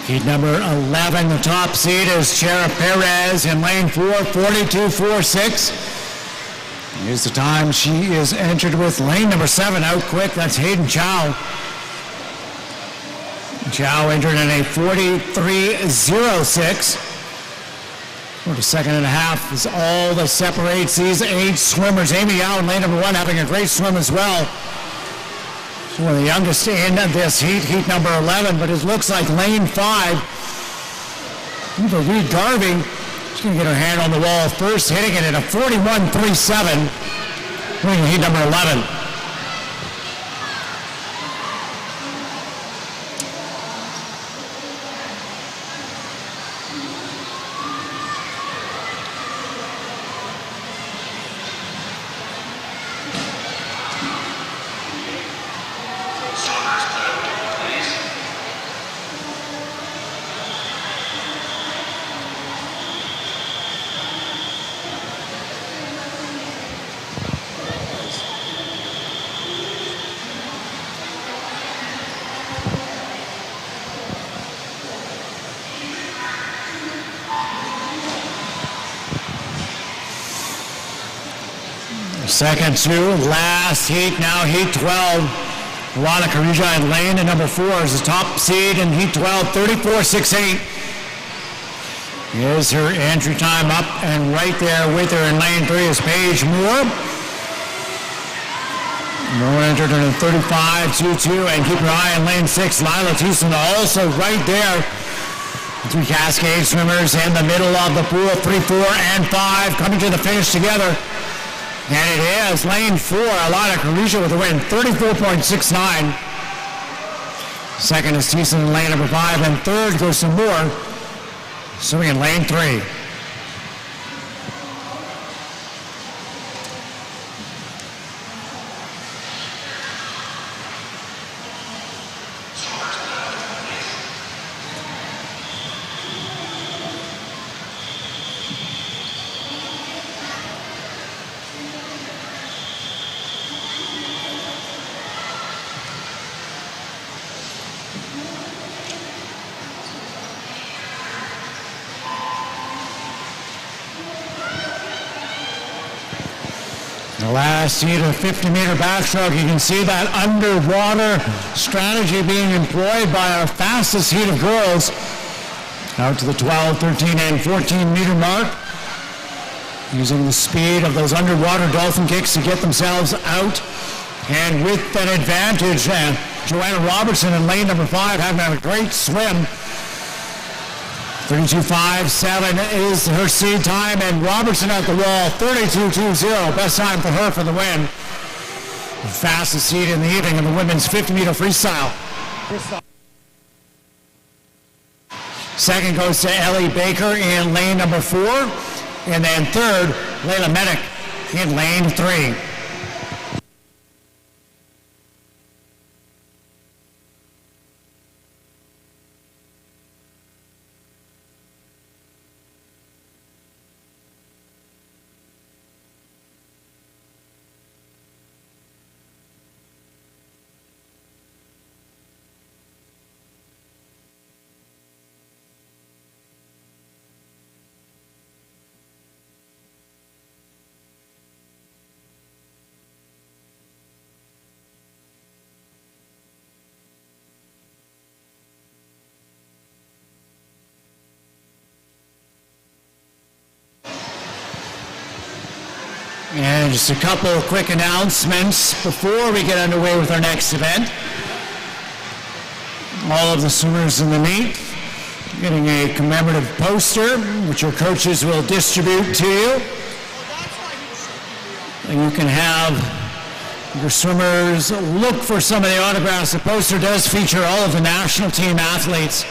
Heat number 11, the top seed is Chera Perez in lane 4, 42.46. Here's the time she is entered with. Lane number 7 out quick. That's Hayden Chow. Chow entered in a 43.06. 42nd and a half is all that separates these 8 swimmers. Amy Yao in lane number 1 having a great swim as well. She's one of the youngest in this heat number 11, but it looks like lane 5. Eva Reed Garvey, she's going to get her hand on the wall first, hitting it at a 41.37, winning heat number 11. Second to last heat, now heat 12. Veronica Rija in lane and number 4 is the top seed in heat 12, 34.68. Here's her entry time up, and right there with her in lane 3 is Paige Moore. Moore entered in 35.22, and keep your eye on lane 6, Lila Tucson also right there. 3 Cascade swimmers in the middle of the pool, 3, 4, and 5 coming to the finish together. And it is lane 4, Alana Carisha with the win, 34.69. Second is Thiessen in lane number 5, and third goes to Moore, swimming in lane 3. The last heat of 50-meter backstroke, you can see that underwater strategy being employed by our fastest heat of girls. Out to the 12, 13, and 14-meter mark. Using the speed of those underwater dolphin kicks to get themselves out. And with an advantage, Joanna Robertson in lane number 5 having a great swim. 32.57 is her seed time, and Robertson at the wall, 32.20. Best time for her for the win. The fastest seed in the evening in the women's 50-meter freestyle. Second goes to Ellie Baker in lane number 4, and then third, Layla Medic in lane 3. And just a couple of quick announcements before we get underway with our next event. All of the swimmers in the meet getting a commemorative poster, which your coaches will distribute to you. And you can have your swimmers look for some of the autographs. The poster does feature all of the national team athletes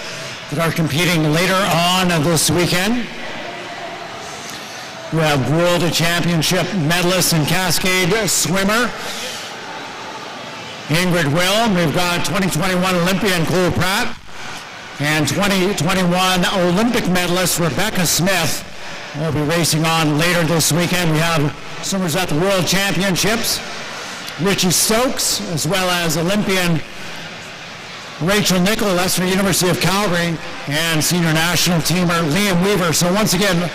that are competing later on this weekend. We have World Championship medalist and Cascade swimmer Ingrid Will. We've got 2021 Olympian Cole Pratt and 2021 Olympic medalist Rebecca Smith will be racing on later this weekend. We have swimmers at the World Championships, Richie Stokes, as well as Olympian Rachel Nicholas from the University of Calgary, and senior national teamer Liam Weaver. So once again,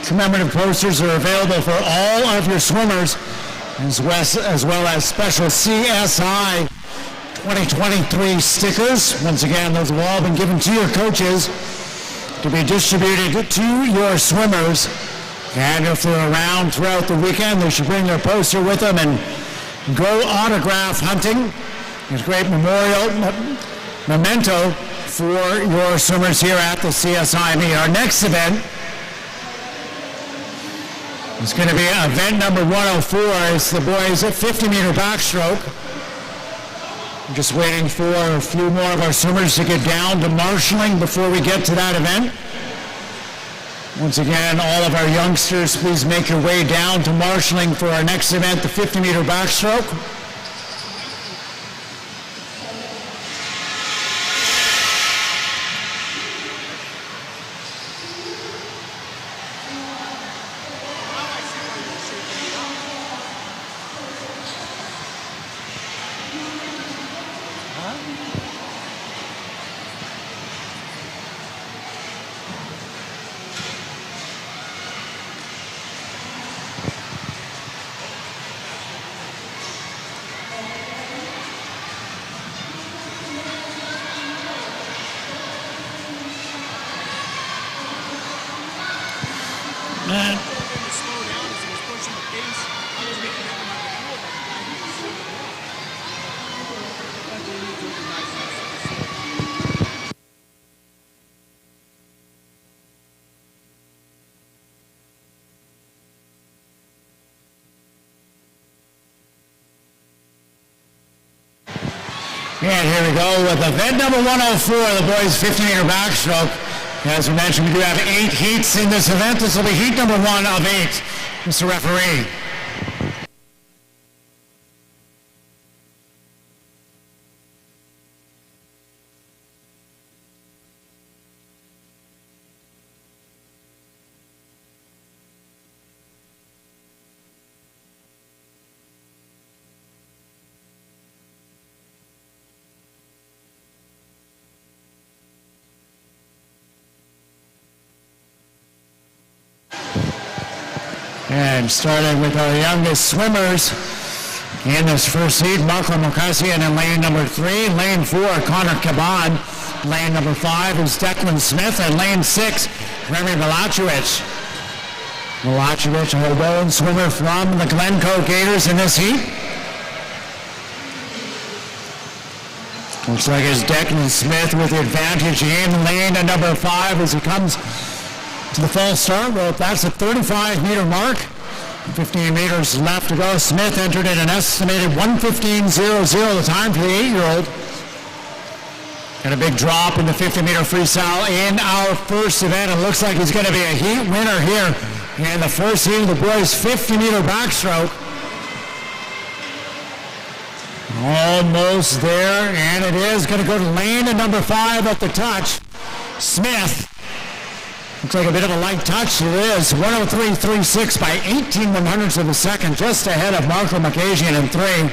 commemorative posters are available for all of your swimmers, as well as special CSI 2023 stickers. Once again, those have all been given to your coaches to be distributed to your swimmers. And if they're around throughout the weekend, they should bring their poster with them and go autograph hunting. It's a great memento for your swimmers here at the CSI meet. Our next event is going to be event number 104. It's the boys' 50-meter backstroke. I'm just waiting for a few more of our swimmers to get down to marshalling before we get to that event. Once again, all of our youngsters, please make your way down to marshalling for our next event, the 50-meter backstroke. And here we go with event number 104, the boys 50-meter backstroke. As we mentioned, we do have 8 heats in this event. This will be heat number 1 of 8, Mr. Referee. And starting with our youngest swimmers in this first heat, Marco Mukasian in lane number 3. Lane 4, Connor Caban. Lane number 5 is Declan Smith. And lane 6, Remy Milachowicz. Milachowicz, a lone swimmer from the Glencoe Gators in this heat. Looks like it's Declan Smith with the advantage in lane number 5 as he comes to the false start rope. That's a 35-meter mark. 15 meters left to go. Smith entered in an estimated 1:15.00 the time for the 8-year-old. And a big drop in the 50-meter freestyle in our first event. It looks like he's going to be a heat winner here in the first heat of the boys' 50-meter backstroke. Almost there, and it is going to go to lane number 5 at the touch. Smith. Looks like a bit of a light touch. It is 1:03.36 by 18/100ths of a second, just ahead of Marco Mukasian in 3.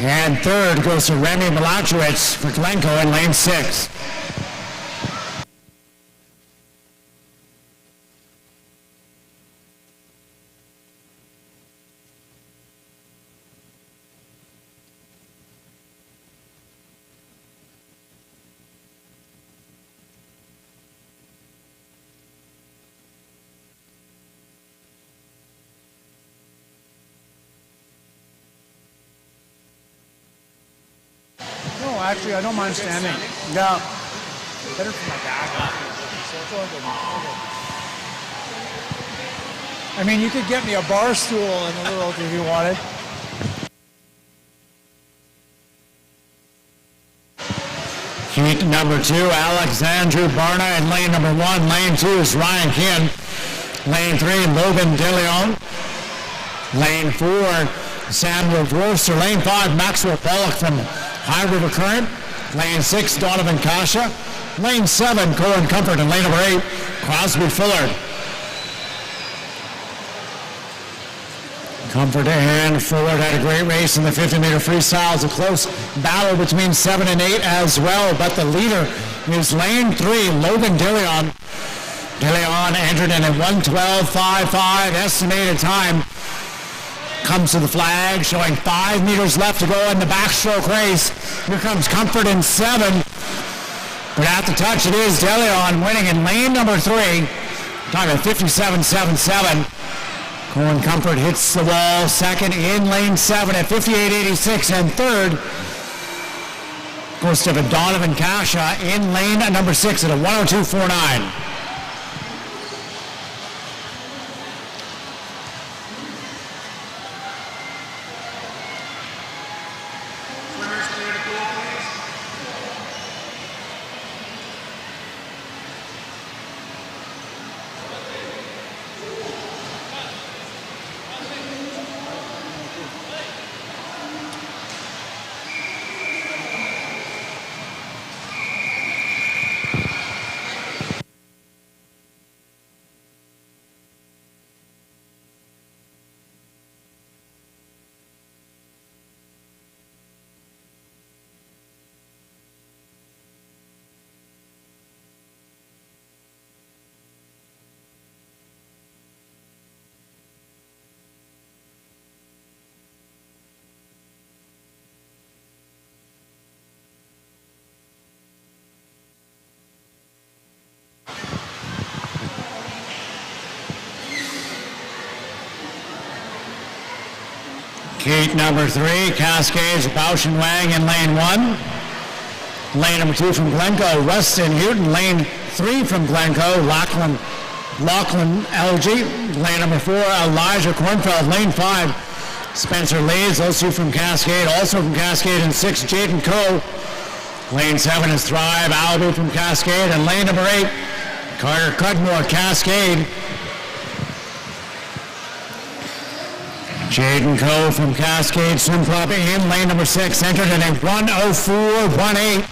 And third goes to Remy Milachowicz for Glencoe in lane 6. No, actually, I don't mind standing. Yeah. Better for my back. So it's all good. I mean, you could get me a bar stool in the world if you wanted. Heat number 2, Alexandru Barna in lane number 1. Lane 2 is Ryan Kinn. Lane 3, Logan DeLeon. Lane 4, Samuel Dorster. Lane 5, Maxwell Pollock from High River Current. Lane 6, Donovan Kasha. Lane 7, Cohen Comfort. And lane number 8, Crosby Fullard. Comfort and Fuller had a great race in the 50-meter freestyle. It's a close battle between 7 and 8 as well, but the leader is lane 3, Logan DeLeon. DeLeon entered in at 1:12.55 estimated time. Comes to the flag, showing 5 meters left to go in the backstroke race. Here comes Comfort in 7. But at the touch, it is DeLeon winning in lane number 3. Time at 57.77. Colin Comfort hits the wall second in lane 7 at 58.86, and third goes to Donovan Kasha in lane number 6 at a 1:02.49. Heat number 3, Cascades, Bausch and Wang in lane 1. Lane number 2 from Glencoe, Rustin Houghton. Lane 3 from Glencoe, Lachlan LG. Lane number 4, Elijah Kornfeld. Lane 5, Spencer Leeds. Those two from Cascade. Also from Cascade in 6, Jaden Coe. Lane 7 is Thrive, Albee from Cascade. And lane number 8, Carter Cudmore, Cascade. Jaden Coe from Cascade Swim Club in lane number 6, entered in a 1:04.18.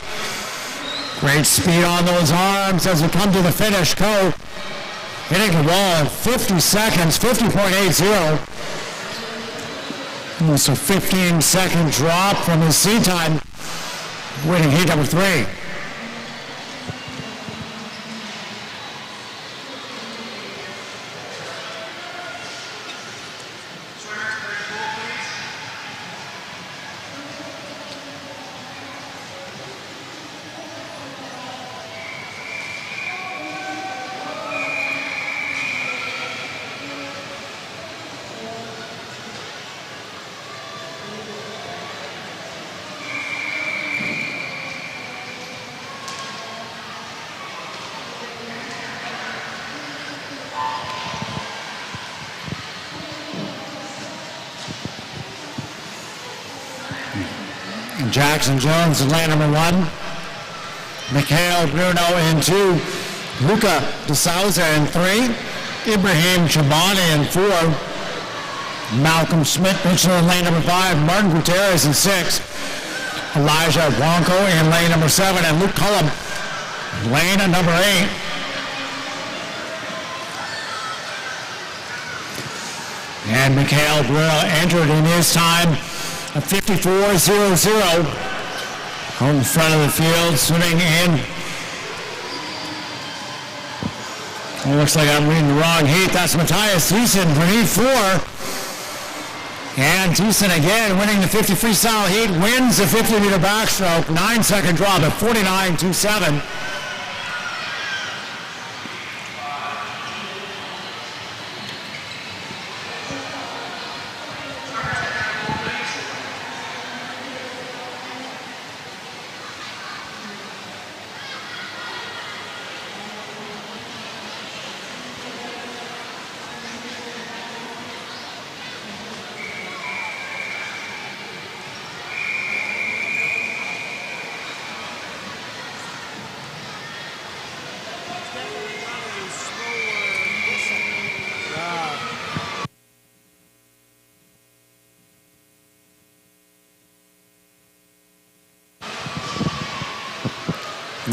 Great speed on those arms as we come to the finish. Coe hitting the wall in 50 seconds, 50.80. Almost a 15-second drop from his seat time, winning heat number 3. Jackson Jones in lane number 1. Mikhail Bruno in 2. Luca DeSouza in 3. Ibrahim Chabani in 4. Malcolm Schmidt Mitchell in lane number 5. Martin Gutierrez in 6. Elijah Blanco in lane number 7. And Luke Cullum, lane number 8. And Mikhail Bruno entered in his time a 54.00. Home front of the field, swimming in. It looks like I'm reading the wrong heat. That's Matthias Thiessen for heat 4. And Thiessen again winning the 50 freestyle heat, wins the 50-meter backstroke, 9-second drop at 49.27.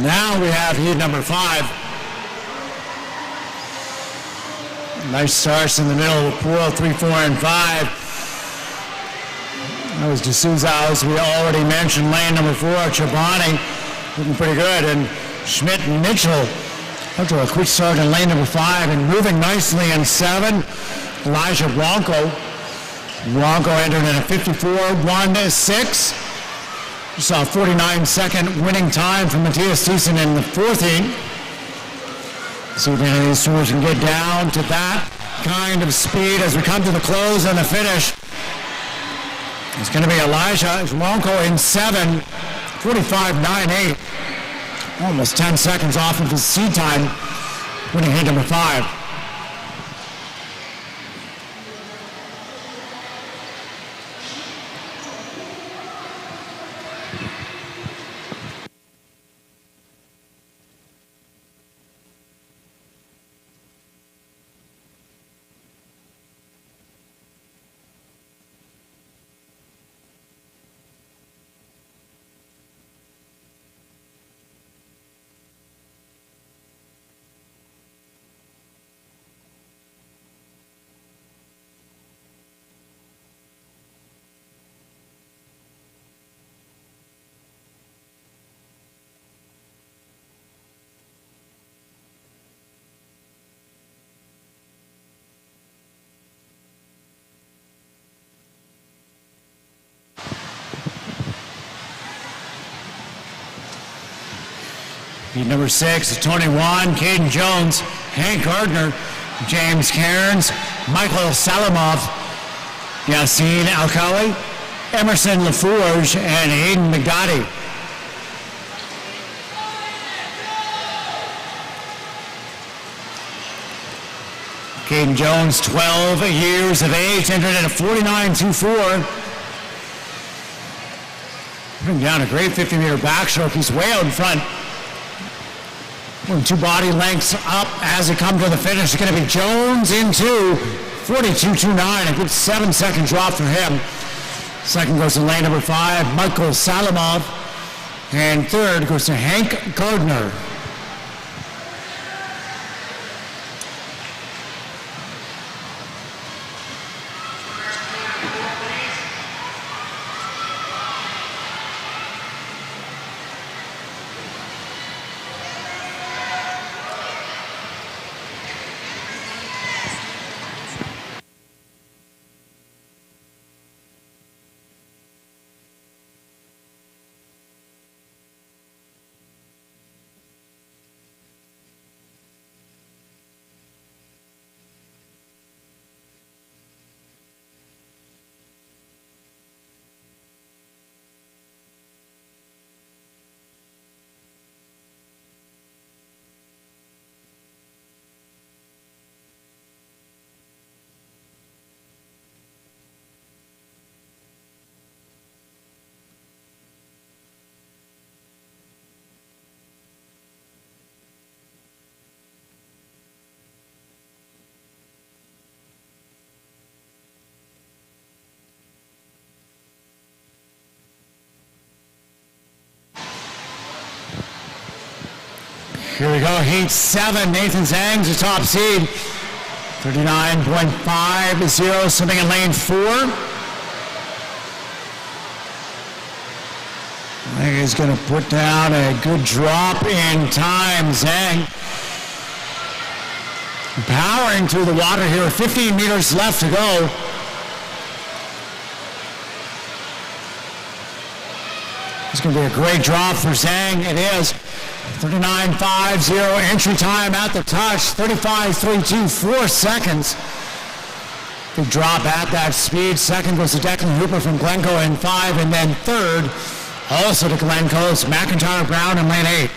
Now we have heat number 5. Nice starts in the middle of the pool, 3, 4, and 5. That was D'Souza, as we already mentioned. Lane number 4, Chobani, looking pretty good. And Schmidt and Mitchell up to a quick start in lane number 5 and moving nicely in 7. Elijah Blanco. Blanco entered in a 54.16. We saw a 49-second winning time from Matthias Thiessen in the 4th heat. See if any of these swimmers can get down to that kind of speed as we come to the close and the finish. It's going to be Elijah Blanco in 7, 45.98. Almost 10 seconds off of his seed time, winning heat number 5. Heat number 6 is Tony Wan, Caden Jones, Hank Gardner, James Cairns, Michael Salamov, Yassine Alkali, Emerson LaForge, and Hayden McGotti. Caden Jones, 12 years of age, entered at a 49.24. Putting down a great 50-meter backstroke. He's way out in front. Putting 2 body lengths up as he comes to the finish. It's going to be Jones in 2, 42.29, a good 7-second drop for him. Second goes to lane number 5, Michael Salamov. And third goes to Hank Gardner. Here we go, heat 7. Nathan Zhang's the top seed. 39.50, swimming in lane 4. I think he's going to put down a good drop in time. Zhang powering through the water here. 15 meters left to go. It's going to be a great drop for Zhang. It is. 39.50 entry time at the touch. 35.32, 4 seconds. Big drop at that speed. Second goes to Declan Hooper from Glencoe in 5, and then third also to Glencoe's McIntyre Brown in lane 8.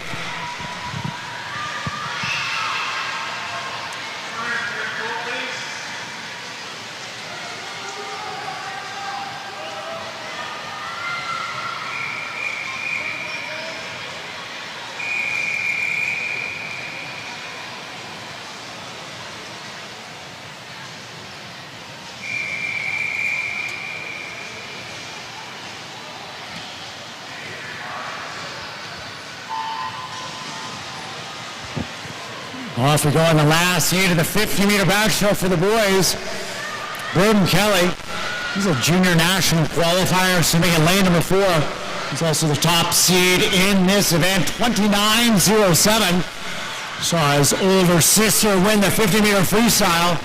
Off we go in the last heat of the 50-meter backstroke for the boys. Braden Kelly He's a junior national qualifier, swimming in lane number 4. He's also the top seed in this event, 29.07. Saw his older sister win the 50-meter freestyle.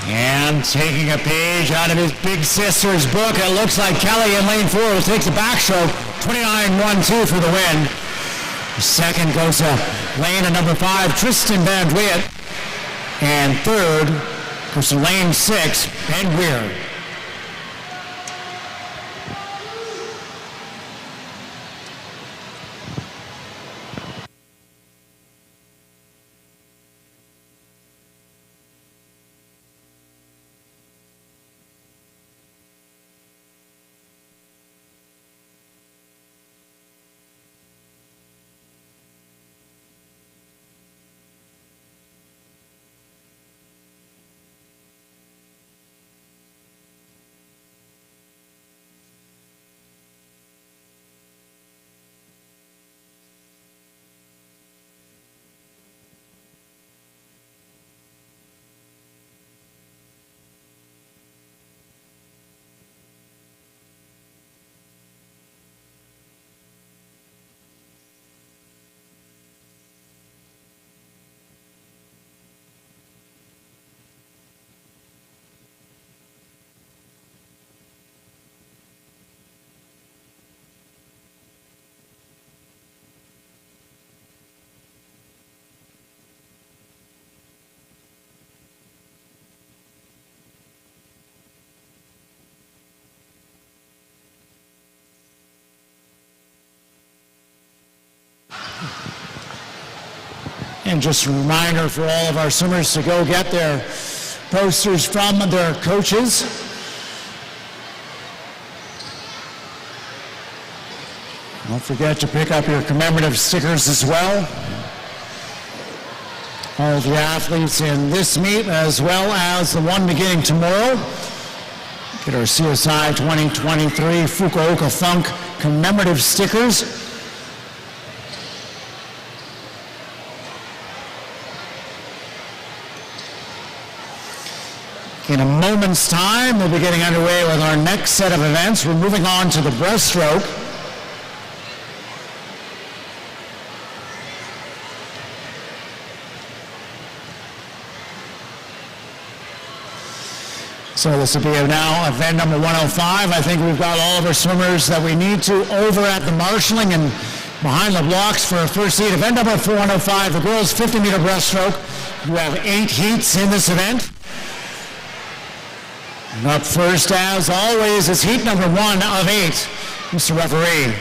And taking a page out of his big sister's book, it looks like Kelly in lane 4 will take the backstroke, 29.12 for the win. The second goes to lane number 5, Tristan Van Vliet. And third goes to lane 6, Ben Weir. And just a reminder for all of our swimmers to go get their posters from their coaches. Don't forget to pick up your commemorative stickers as well. All of the athletes in this meet, as well as the one beginning tomorrow. Get our CSI 2023 Fukuoka Funk commemorative stickers. In a moment's time, we'll be getting underway with our next set of events. We're moving on to the breaststroke. So this will be now event number 105. I think we've got all of our swimmers that we need to over at the marshalling and behind the blocks for our first heat. Event number 105, the girls 50-meter breaststroke. You have 8 heats in this event. And up first, as always, is heat number 1 of 8. Mr. Referee.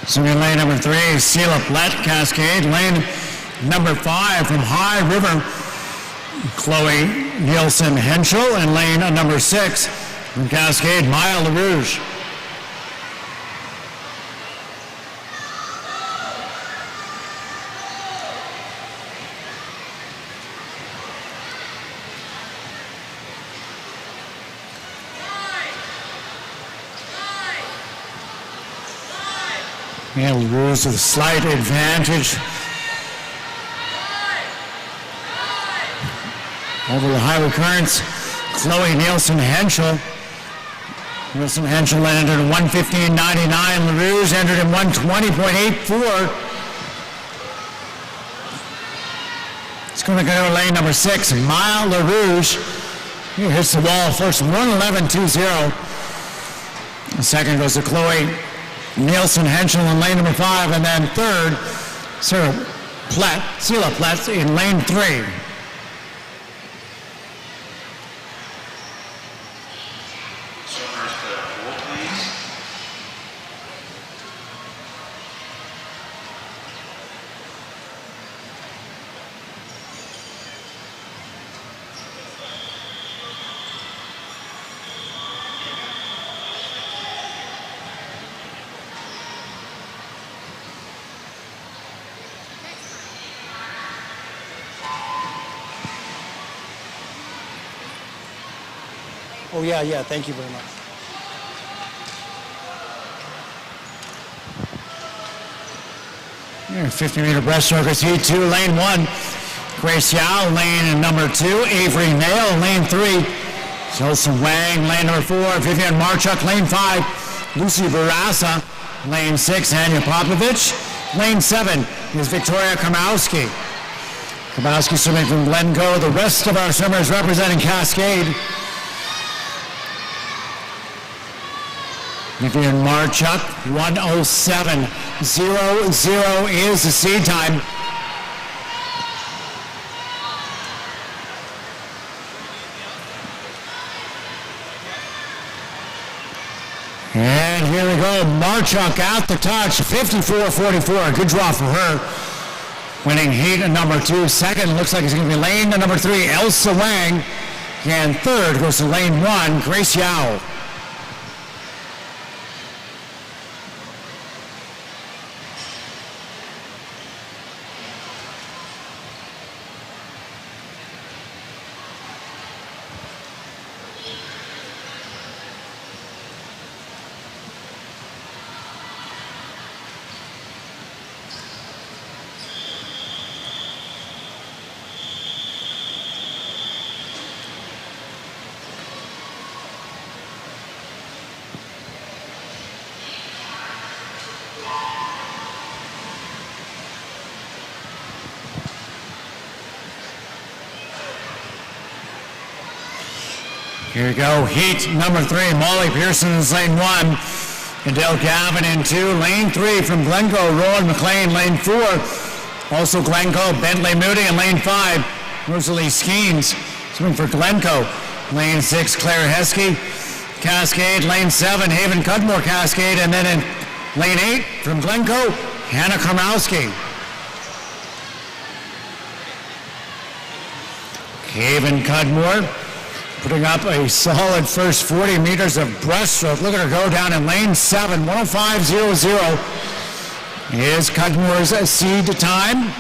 So in lane number 3, Sheila Platt Cascade. Lane number 5 from High River, Chloe Nielsen Henschel. And lane number 6 from Cascade, Maya LaRouge. And LaRouge with a slight advantage over the Highway Currents. Chloe Nielsen Henschel Wilson Henschel entered in 1:15.99. LaRouge entered in 1:20.84. It's going to go to lane number 6, Mile LaRouge. He hits the wall first, 1:11.20. The second goes to Chloe Nielsen Henschel in lane number 5, and then third, Sela Platt in lane 3. Oh, yeah, thank you very much. Here, 50-meter breaststroke is heat 2, lane 1. Grace Yao, lane number 2. Avery Nail, lane 3. Joseph Wang, lane number 4. Vivian Marchuk, lane 5. Lucy Barassa, lane 6. Anya Popovich, lane 7 is Victoria Kamowski. Kamowski swimming from Glencoe. The rest of our swimmers representing Cascade. Vivian Marchuk, 1:07.00 is the seed time. And here we go, Marchuk at the touch, 54.44, good draw for her. Winning heat number 2. Second looks like it's going to be lane number 3, Elsa Wang. And third goes to lane 1, Grace Yao. Here we go, heat number 3, Molly Pearson is lane 1. Adele Gavin in 2, lane 3 from Glencoe, Rowan McLean, lane 4. Also Glencoe, Bentley Moody in lane 5. Rosalie Skeens swimming for Glencoe. Lane 6, Claire Heskey. Cascade, lane 7, Haven Cudmore Cascade. And then in lane 8 from Glencoe, Hannah Karmowski. Haven Cudmore putting up a solid first 40 meters of breaststroke. Look at her go down in lane 7, 1:05.00 is Cudmore's seed time.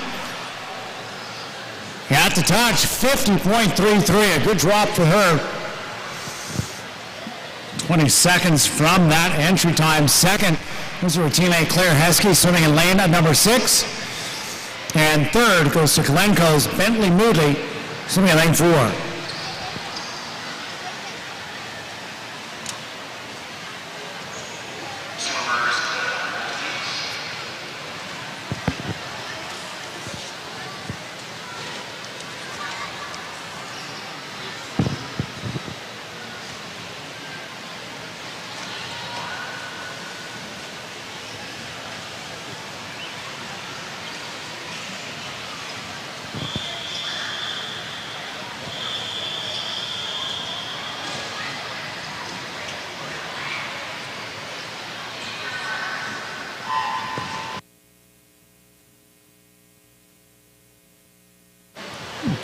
At the touch, 50.33, a good drop for her. 20 seconds from that entry time. Second was her teammate Claire Heskey swimming in lane number 6. And third goes to Glencoe's Bentley Moodley swimming in lane 4.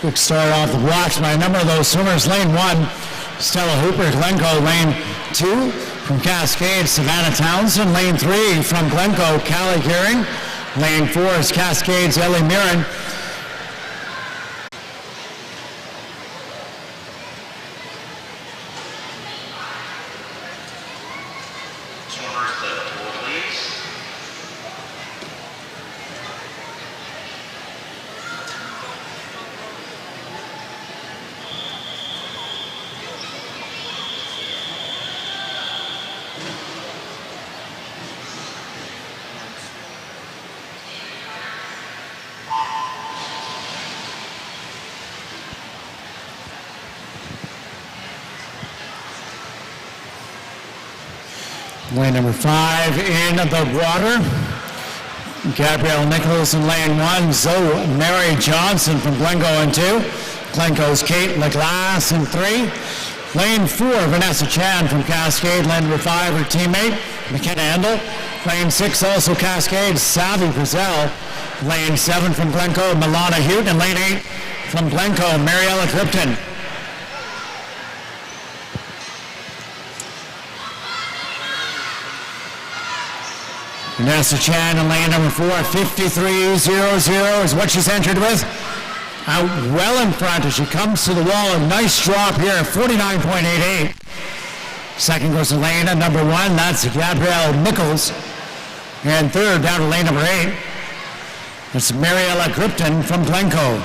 Quick start off the blocks by a number of those swimmers. Lane 1, Stella Hooper, Glencoe. Lane 2 from Cascade, Savannah Townsend. Lane 3 from Glencoe, Callie Gearing. Lane 4 is Cascade's Ellie Mirren. Lane number 5 in the water. Gabrielle Nichols in lane 1. Zoe Mary Johnson from Glencoe in 2. Glencoe's Kate LaGlass in 3. Lane 4, Vanessa Chan from Cascade. Lane number 5, her teammate, McKenna Endel. Lane 6, also Cascade, Savvy Brazil. Lane 7 from Glencoe, Milana Houghton. And lane 8 from Glencoe, Mariella Krypton. Vanessa Chan in lane number 4, 53.00 is what she's entered with. Out well in front as she comes to the wall. A nice drop here, 49.88. Second goes to lane at number 1. That's Gabrielle Nichols. And third down to lane number 8. It's Mariella Krypton from Glencoe.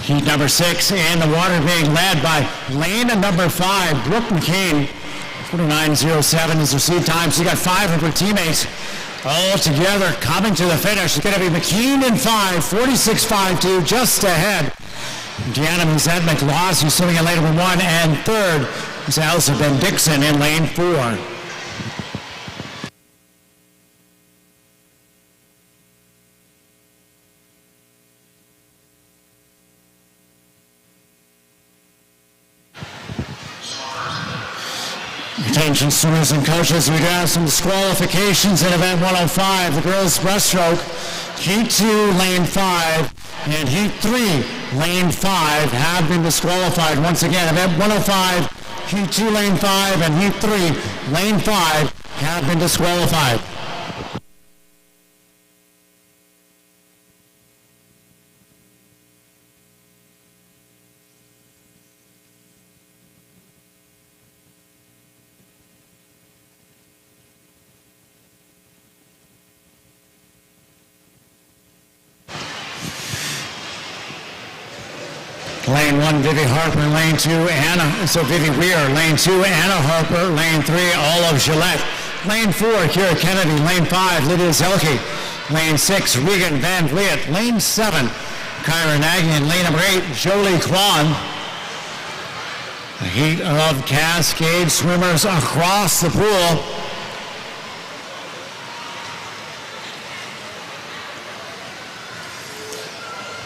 Heat number 6 in the water being led by lane number 5, Brooke McCain. 49.07 is her seed time. She got 5 of her teammates all together coming to the finish. It's going to be McKean in 5, 46.52, just ahead. Deanna Muzette McLaws, who's swimming in lane number 1, and third is Elsa Ben Dixon in lane 4. Attention swimmers and coaches, we do have some disqualifications in event 105, the girls breaststroke. Heat 2, lane 5, and heat 3, lane 5 have been disqualified. Once again, event 105, heat 2, lane 5, and heat 3, lane 5 have been disqualified. Lane 1, Vivi Harper. Lane 2, Vivi Weir. Lane 2, Anna Harper. Lane 3, Olive Gillette. Lane 4, Kira Kennedy. Lane 5, Lydia Zelke. Lane 6, Regan Van Vliet. Lane 7, Kyra Nagy. And lane number 8, Jolie Kwan. The heat of Cascade swimmers across the pool.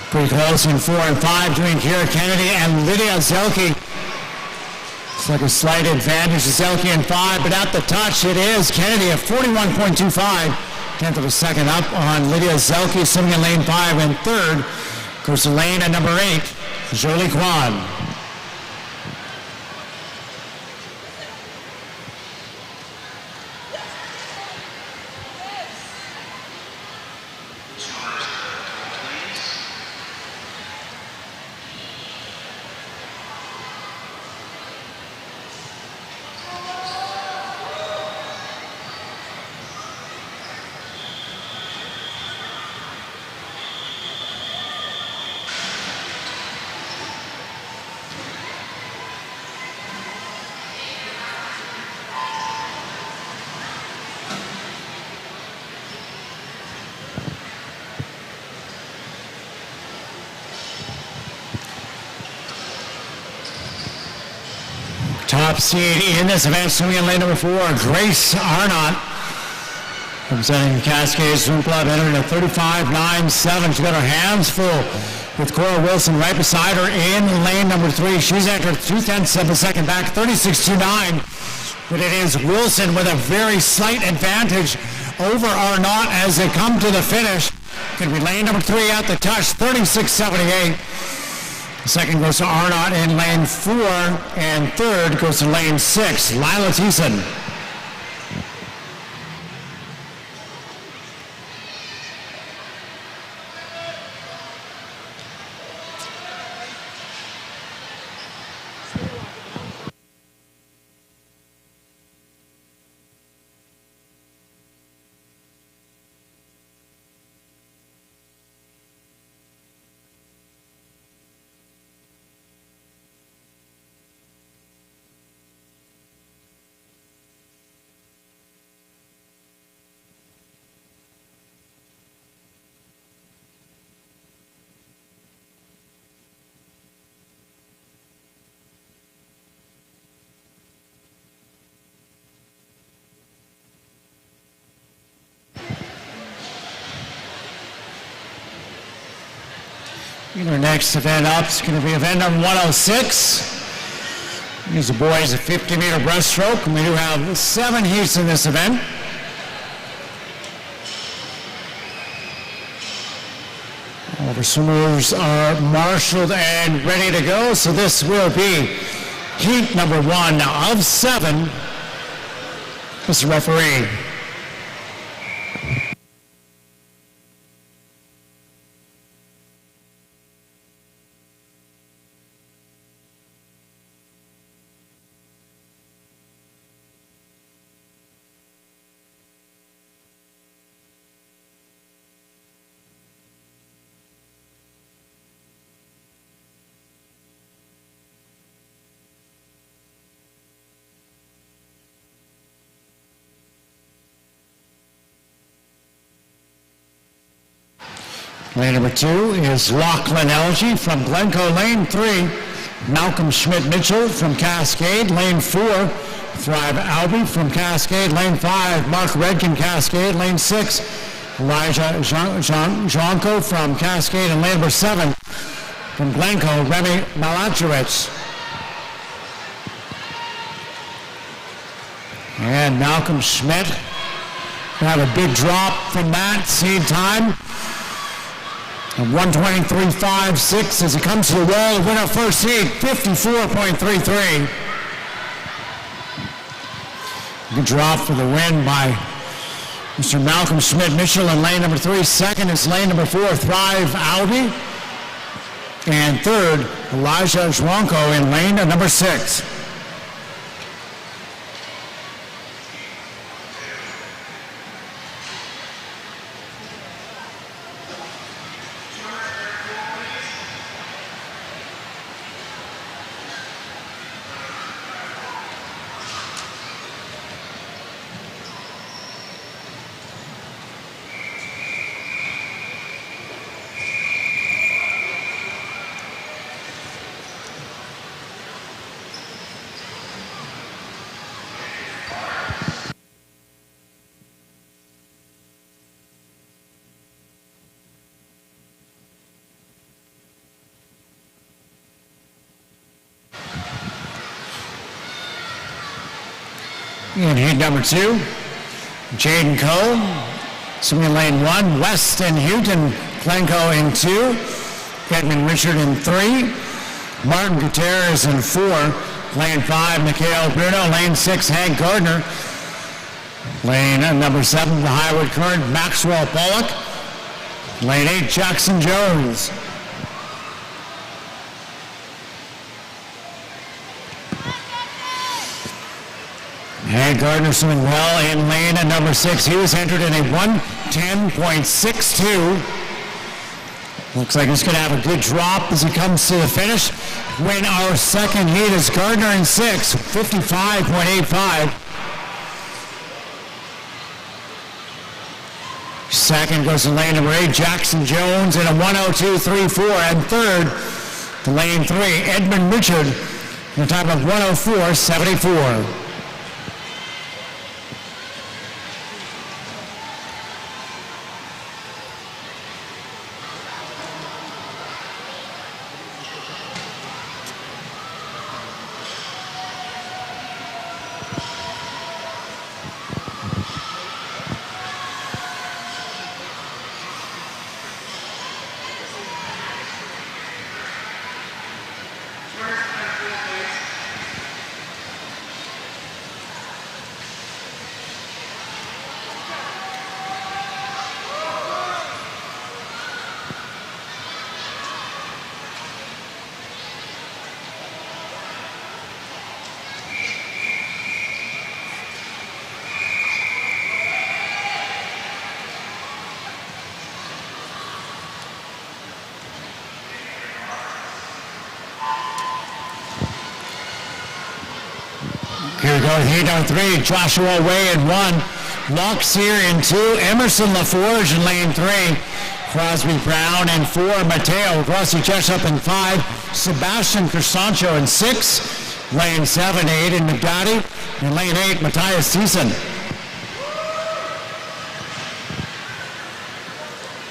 Pretty close in 4 and 5 between Kira Kennedy and Lydia Zelke. It's like a slight advantage to Zelke in 5, but at the touch it is Kennedy at 41.25. Tenth of a second up on Lydia Zelke, swimming in lane 5, and third goes to lane at number 8, Jolie Kwan. Top seed in this event, swimming in lane number 4, Grace Arnott. Representing the Cascade Swim Club, entering at 35.97. She's got her hands full with Cora Wilson right beside her in lane number 3. She's entered 2/10 of a second back, 36.29. But it is Wilson with a very slight advantage over Arnott as they come to the finish. Going to be lane number 3 at the touch, 36.78. The second goes to Arnott in lane 4, and third goes to lane 6, Lila Thiessen. Our next event up is going to be event number 106. These are boys a 50-meter breaststroke, and we do have 7 heats in this event. All the swimmers are marshaled and ready to go, so this will be heat number 1 of 7. Mr. Referee. Lane number 2 is Lachlan Elgie from Glencoe. Lane 3, Malcolm Schmidt-Mitchell from Cascade. Lane 4, Thrive Albee from Cascade. Lane 5, Mark Redkin, Cascade. Lane 6, Elijah Jonko from Cascade. And lane number 7, from Glencoe, Remy Malachowicz. And Malcolm Schmidt have a big drop from that seed time. 123.56 as he comes to the wall to win our first seed, 54.33. Good drop for the win by Mr. Malcolm Schmidt-Mitchell in lane number 3. Second is lane number 4, Thrive Albee. And third, Elijah Zwanko in lane number 6. In heat number 2, Jaden Cole, swimming lane 1, Weston Houghton, Glencoe in 2, Edmund Richard in 3, Martin Gutierrez in 4, lane 5, Mikhail Bruno, lane 6, Hank Gardner, lane number 7, the Highwood Current, Maxwell Pollock, lane 8, Jackson Jones. And Gardner swimming well in lane at number 6. He was entered in a 1:10.62. Looks like he's going to have a good drop as he comes to the finish. When our second heat is Gardner in 6, 55.85. Second goes to lane number 8, Jackson Jones in a 1:02.34. And third, to lane 3, Edmund Richard in a time of 1:04.74. Here we go, heat number 3, Joshua Way in 1. Locks here in 2, Emerson LaForge in lane 3. Crosby Brown in 4, Mateo Grossi Jessup in 5, Sebastian Crisancho in 6, lane 7, Aiden McDaddy, in lane 8, Matthias Thiessen.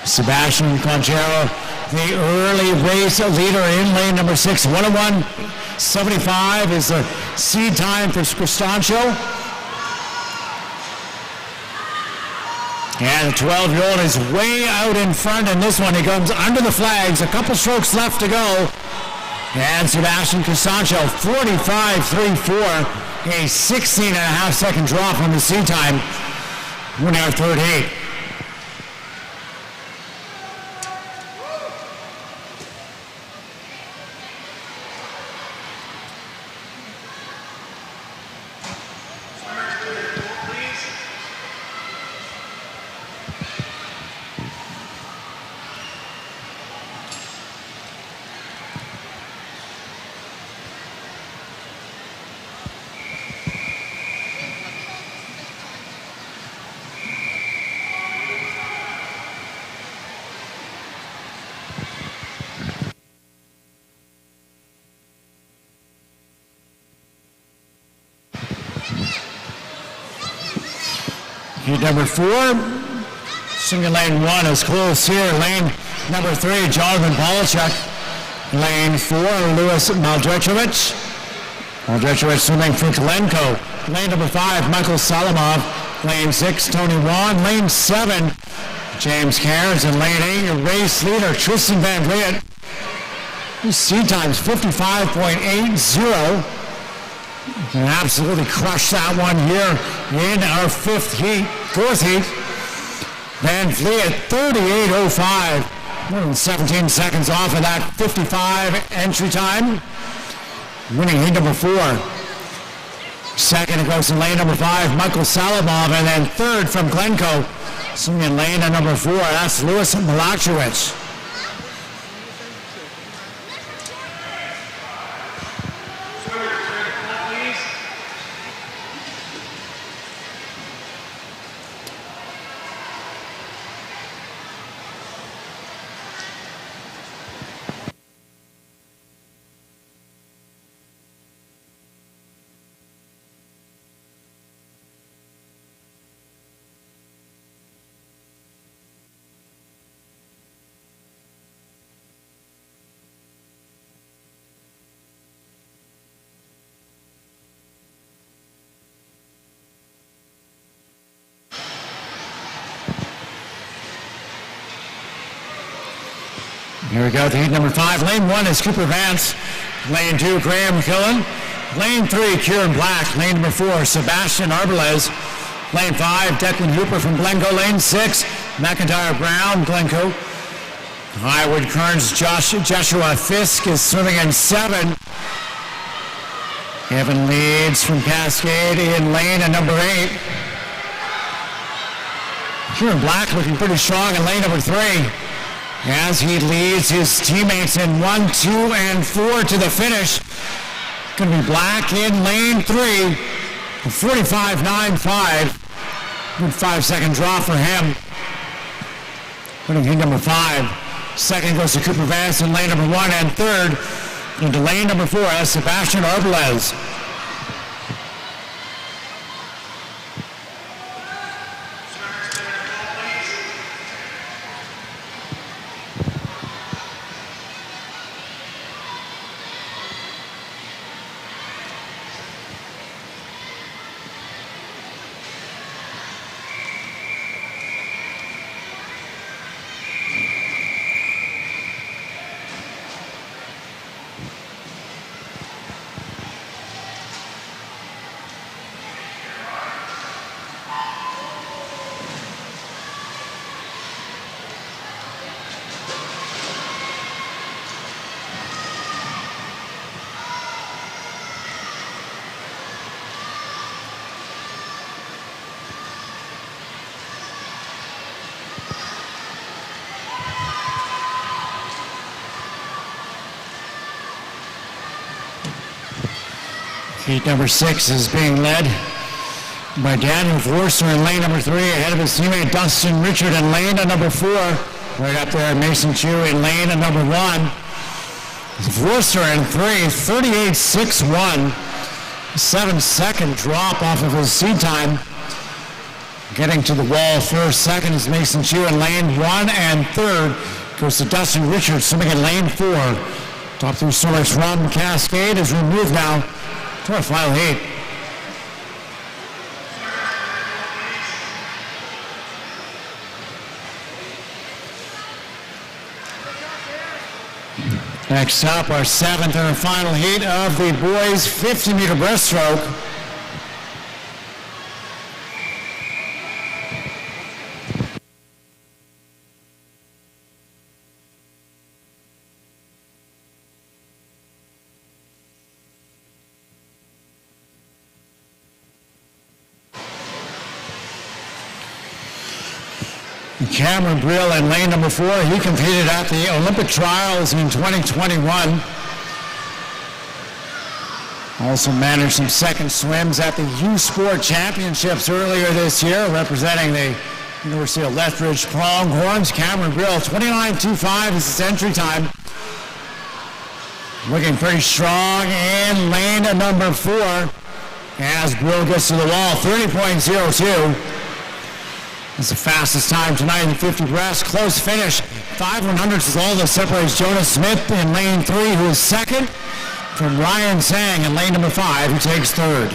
Sebastian Conchero, the early race leader in lane number 6, 101.75 is the seed time for Crisancho. And the 12-year-old is way out in front in this one. He comes under the flags. A couple strokes left to go. And Sebastian Crisancho, 45.34, a 16.5-second drop on the seed time. Winning our third heat. Heat number 4, single lane 1 is close here. Lane number 3, Jonathan Polachek. Lane 4, Louis Maldrechowicz. Maldrechowicz swimming for Glencoe. Lane number 5, Michael Salamov. Lane 6, Tony Wan. Lane 7, James Cairns. And lane 8, your race leader, Tristan Van Vliet. His seed time's 55.80. And absolutely crushed that one here in our fourth heat. Van Vliet, 38.05. More than 17 seconds off of that 55 entry time. Winning heat number 4. Second, it goes in lane number 5, Michael Salamov. And then third from Glencoe, swinging in lane number 4, that's Louis Malachowicz. Here we go to heat number 5. Lane 1 is Cooper Vance. Lane 2, Graham McKillen. Lane 3, Kieran Black. Lane number 4, Sebastian Arbelez. Lane 5, Declan Hooper from Glencoe. Lane 6, McIntyre Brown, Glencoe. Highwood Kearns, Joshua Fisk is swimming in 7. Kevin Leeds from Cascade in lane and number 8. Kieran Black looking pretty strong in lane number 3. As he leads his teammates in 1, 2, and 4 to the finish. Going to be Black in lane 3. 45.95. Good 5-second draw for him. Winning heat number 5. Second goes to Cooper Vance in lane number 1, and third into lane number 4 as Sebastian Arbelez. Heat number 6 is being led by Daniel Forster in lane number 3, ahead of his teammate Dustin Richard in lane number 4. Right up there, Mason Chu in lane number 1. Forster in 3, 38.61. 7-second drop off of his seed time. Getting to the wall first. Second is Mason Chu in lane 1, and third goes to Dustin Richards swimming in lane 4. Top 3 swimmers from Cascade is removed now to our final heat. Next up, our 7th and final heat of the boys 50-meter breaststroke. Cameron Brill in lane number 4. He competed at the Olympic trials in 2021. Also managed some second swims at the U Sport Championships earlier this year, representing the University of Lethbridge Pronghorns. Cameron Brill, 29.25 is his entry time. Looking pretty strong in lane number 4 as Brill gets to the wall, 30.02. It's the fastest time tonight in the 50 breast. Close finish. 5/100ths is all that separates Jonas Smith in lane 3, who is second, from Ryan Sang in lane number 5, who takes third.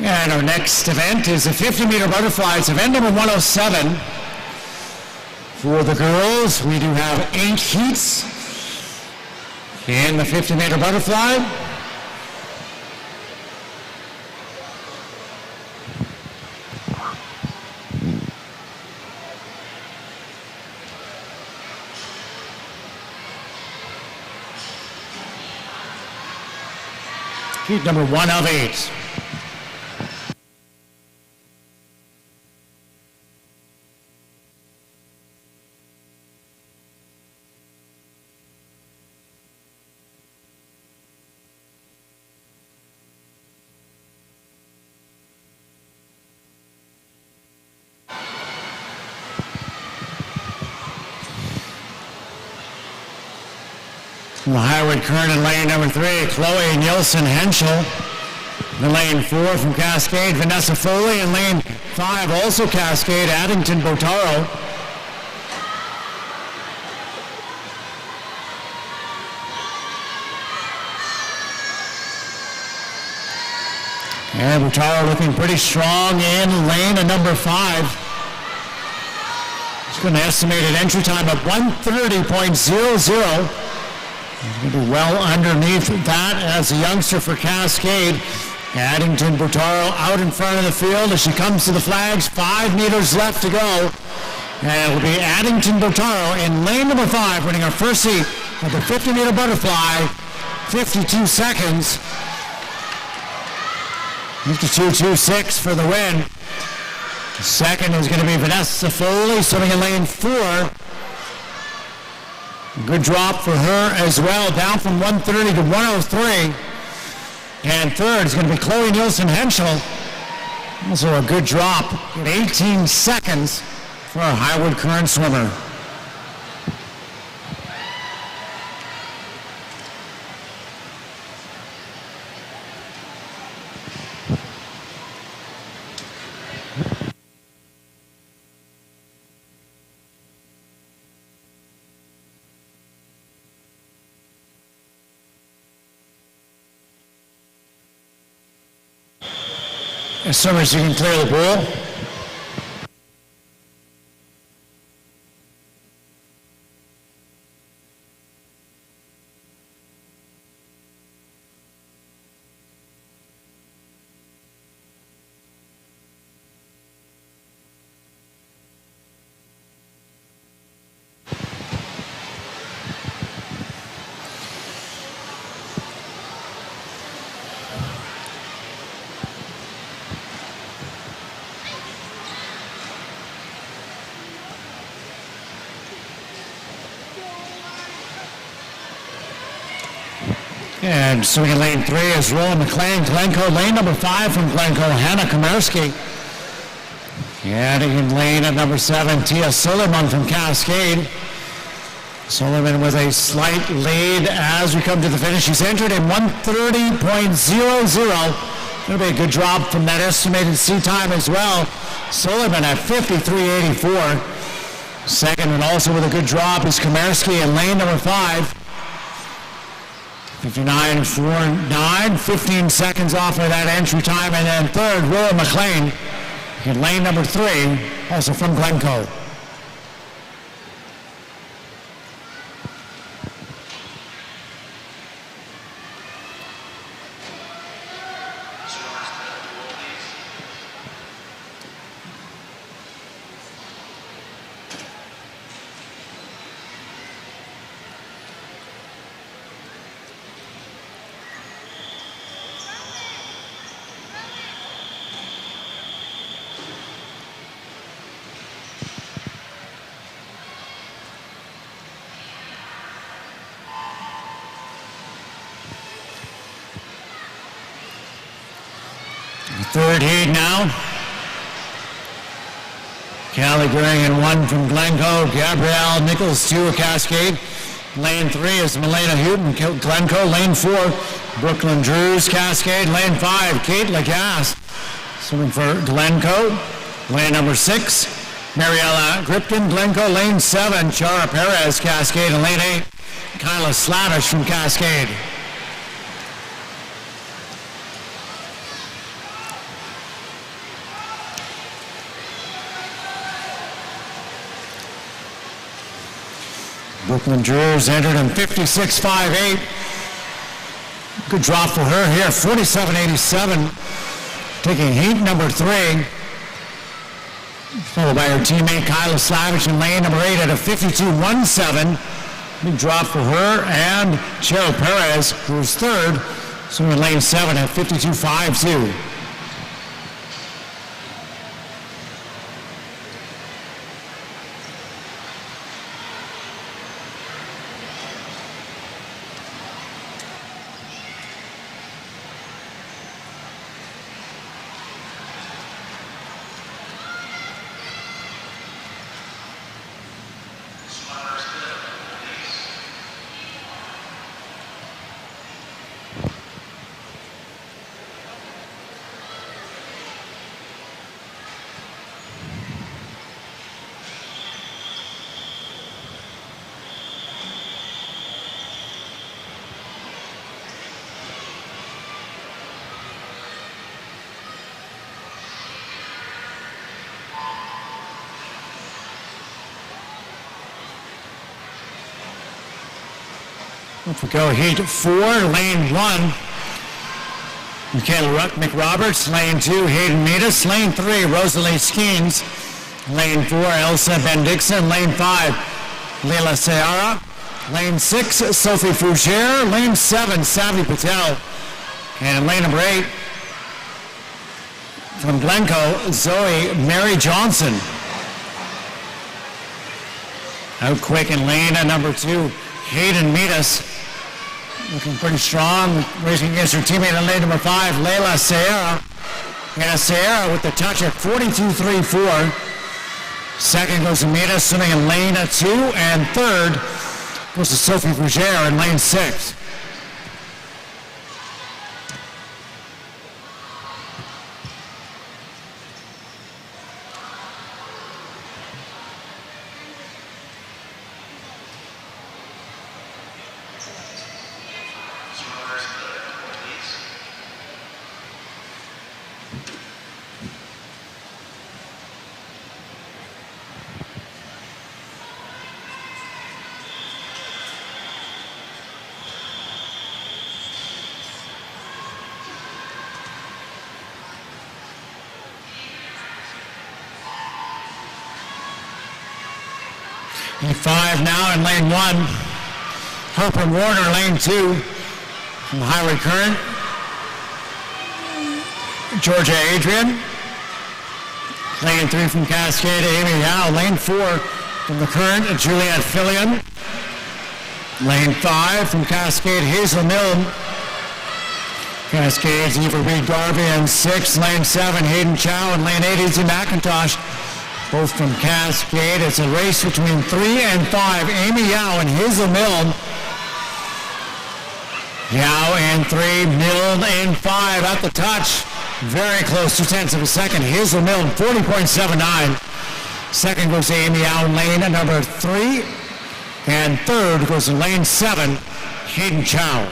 And our next event is the 50-meter butterfly. It's event number 107. For the girls, we do have 8 heats in the 50-meter butterfly. Heat number 1 of 8. The Highwood Kern in lane number 3, Chloe Nielsen Henschel. In lane 4 from Cascade, Vanessa Foley. In lane 5, also Cascade, Addington Botaro. And Botaro looking pretty strong in lane number 5. He's got an estimated entry time of 1:30.00. He's going to be well underneath that as a youngster for Cascade. Addington Botaro out in front of the field as she comes to the flags. 5 meters left to go. And it will be Addington Botaro in lane number 5, winning her first heat of the 50-meter butterfly. 52 seconds. 52.26 for the win. The second is going to be Vanessa Foley, swimming in lane 4. Good drop for her as well, down from 130 to 103. And third is going to be Chloe Nielsen Henschel. Also a good drop at 18 seconds for our Highwood Kern swimmer. As soon as you can clear the pool. And swinging in lane 3 is Roland McLean. Glencoe, lane number 5 from Glencoe, Hannah Komarski. And in lane at number 7, Tia Sullivan from Cascade. Sullivan with a slight lead as we come to the finish. She's entered in 1:30.00. Going to be a good drop from that estimated C time as well. Sullivan at 53.84. Second, and also with a good drop, is Komarski in lane number 5. 59.49, 15 seconds off of that entry time. And then third, Roland McLean in lane number 3, also from Glencoe. Third heat now. Callie Goering in 1 from Glencoe. Gabrielle Nichols 2 at Cascade. Lane 3 is Milena Houghton, Glencoe. Lane 4, Brooklyn Drews, Cascade. Lane 5, Kate Lagasse, swimming for Glencoe. Lane number 6, Mariella Gripton, Glencoe. Lane 7, Chara Perez, Cascade. And lane 8, Kyla Sladish from Cascade. Brooklyn Drews entered in 56.58. Good drop for her here, 47.87. Taking heat number 3. Followed by her teammate Kyla Slavich in lane number 8 at a 52.17. Big drop for her and Cheryl Perez, who's third, so in lane 7 at 52.52. Off we go, heat 4, lane 1. Michaela McRoberts, lane 2, Hayden Meadus, lane 3, Rosalie Skeens, lane 4, Elsa Bendixson, lane 5, Leila Seara, lane 6, Sophie Fougere, lane 7, Savvy Patel, and lane number 8, from Glencoe, Zoe Mary Johnson. Out quick in lane number 2, Hayden Meadus, looking pretty strong, racing against her teammate in lane number 5, Leila Sierra. And Sierra with the touch at 42.34. Second goes to Meadus, swimming in lane 2, and third goes to Sophie Fougere in lane 6. E5 now in lane 1. Harper Warner, lane 2 from Highway Current. Georgia Adrian. Lane 3 from Cascade, Amy Yao. Lane 4 from the Current, Juliette Fillion. Lane 5 from Cascade, Hazel Milne. Cascades, Eva Reed Garvey in 6. Lane 7, Hayden Chow. And lane 8, Izzy McIntosh. Both from Cascade. It's a race between 3 and 5. Amy Yao and Hazel Milne. Yao in 3, Milne in 5 at the touch. Very close, 0.2 of a second. Hazel Milne, 40.79. Second goes to Amy Yao in lane number 3. And third goes to lane 7, Hayden Chow.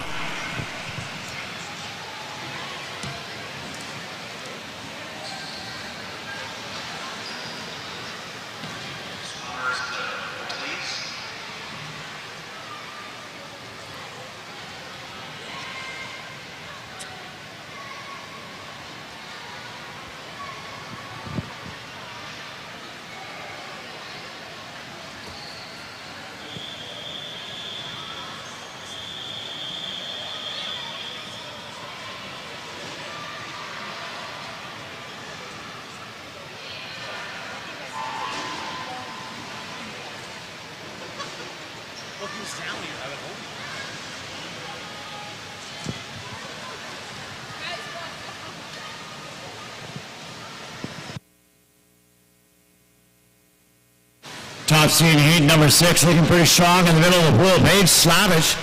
Top seed heat number 6, looking pretty strong in the middle of the pool. Paige Slavich.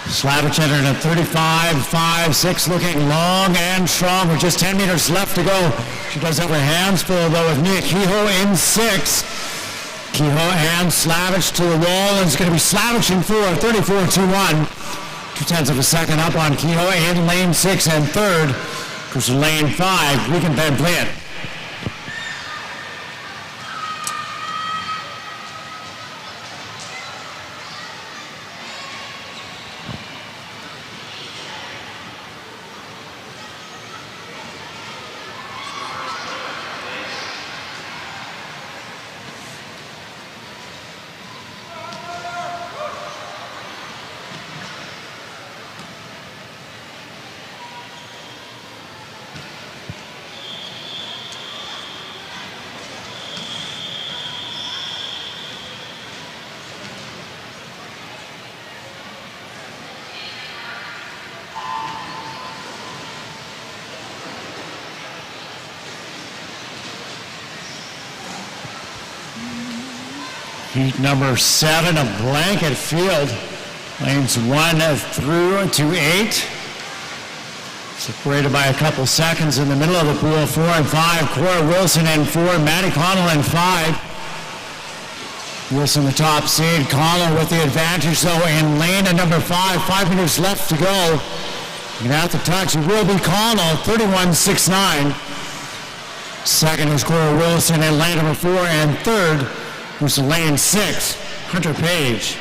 Slavich entered at 35.56, looking long and strong with just 10 meters left to go. She does have her hands full though with Mia Kehoe in 6. Kehoe and Slavich to the wall, and it's going to be Slavich in 4, 34.21. 0.2 of a second up on Kehoe in lane 6, and third goes to lane 5, Regan Van Vliet. Heat number 7, a blanket field. Lanes 1 through to 8. Separated by a couple seconds in the middle of the pool. 4 and 5, Cora Wilson in 4, Maddie Connell in 5. Wilson the top seed, Connell with the advantage though in lane number 5. 5 minutes left to go. And at the touch, it will be Connell, 31.69. Second is Cora Wilson in lane number 4, and third was lane 6, Hunter Page.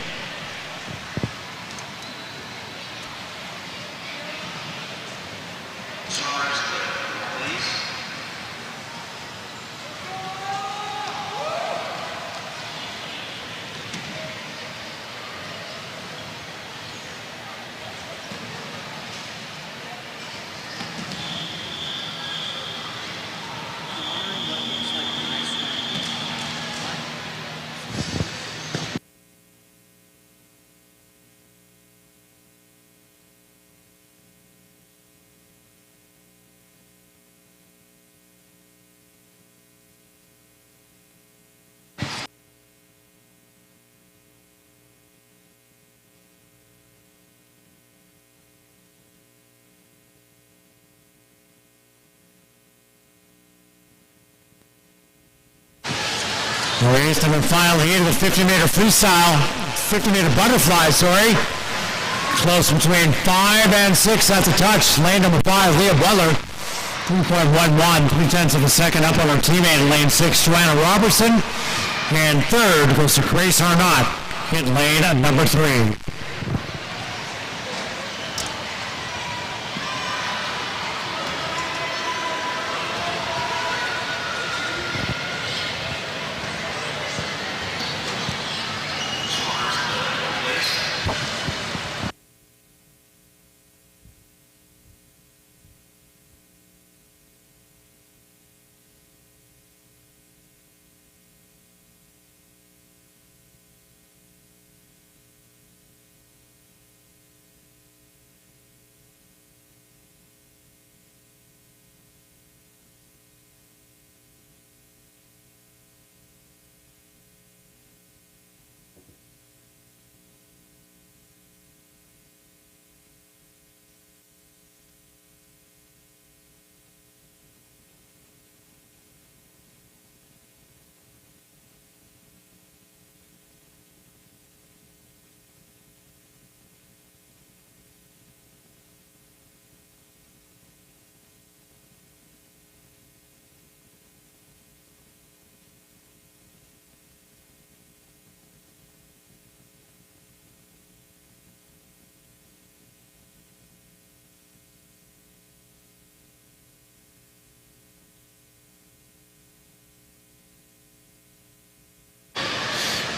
Race number final heat of the 50-meter freestyle, 50-meter butterfly, Close between 5 and 6 at the touch. Lane number 5, Leah Butler, 3.11, 0.3 of a second up on her teammate in lane 6, Joanna Robertson. And third goes to Grace Arnott in lane number 3.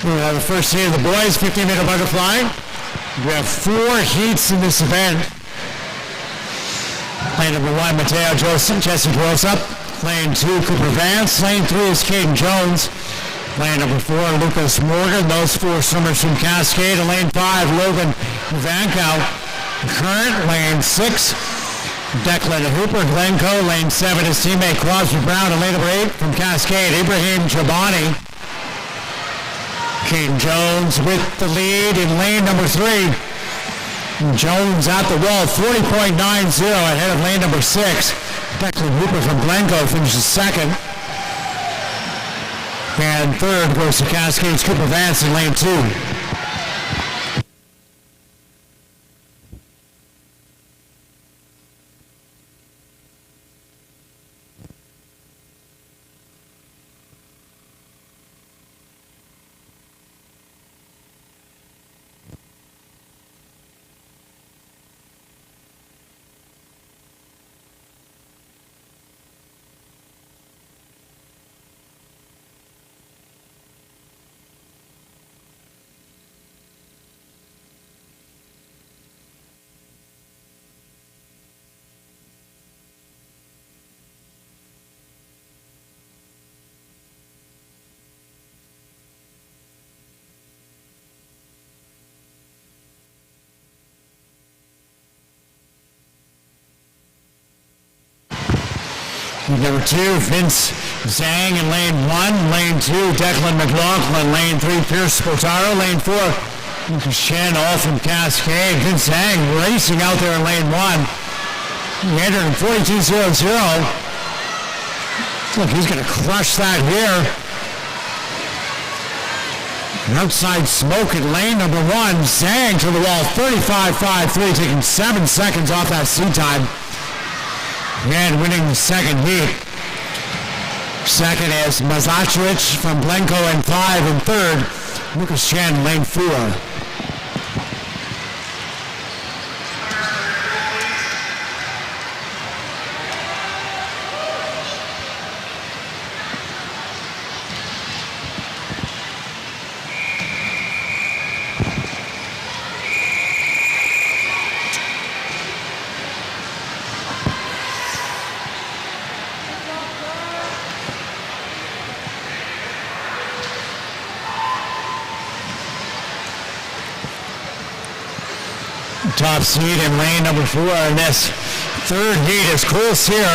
We have the first heat of the boys, 15-meter butterfly. We have 4 heats in this event. Lane number 1, Mateo Joseph, Jesse Gross-up. Lane 2, Cooper Vance. Lane 3 is Caden Jones. Lane number 4, Lucas Morgan. Those 4 swimmers from Cascade. And lane 5, Logan Vankow. Current, lane 6, Declan Hooper, Glencoe. Lane 7, his teammate Crosby Brown. And lane number 8 from Cascade, Ibrahim Jabani. Caden Jones with the lead in lane number 3. Jones at the wall, 40.90 ahead of lane number 6. Declan Hooper from Glencoe finishes second. And third goes to Cascade's Cooper Vance in lane 2. Number 2, Vince Zhang in lane 1. Lane 2, Declan McLaughlin. Lane 3, Pierce Spotaro. Lane 4, Lucas Shen, all from Cascade. Vince Zhang racing out there in lane 1. He entered in 42.00. Look, he's going to crush that here. An outside smoke in lane number 1. Zhang to the wall, 35.53, taking 7 seconds off that seat time. And winning the second heat. Second is Mazachrich from Glencoe in 5, and third, Lucas Chen, lane 4. Top seed in lane number 4 in this third heat is Cole Sear.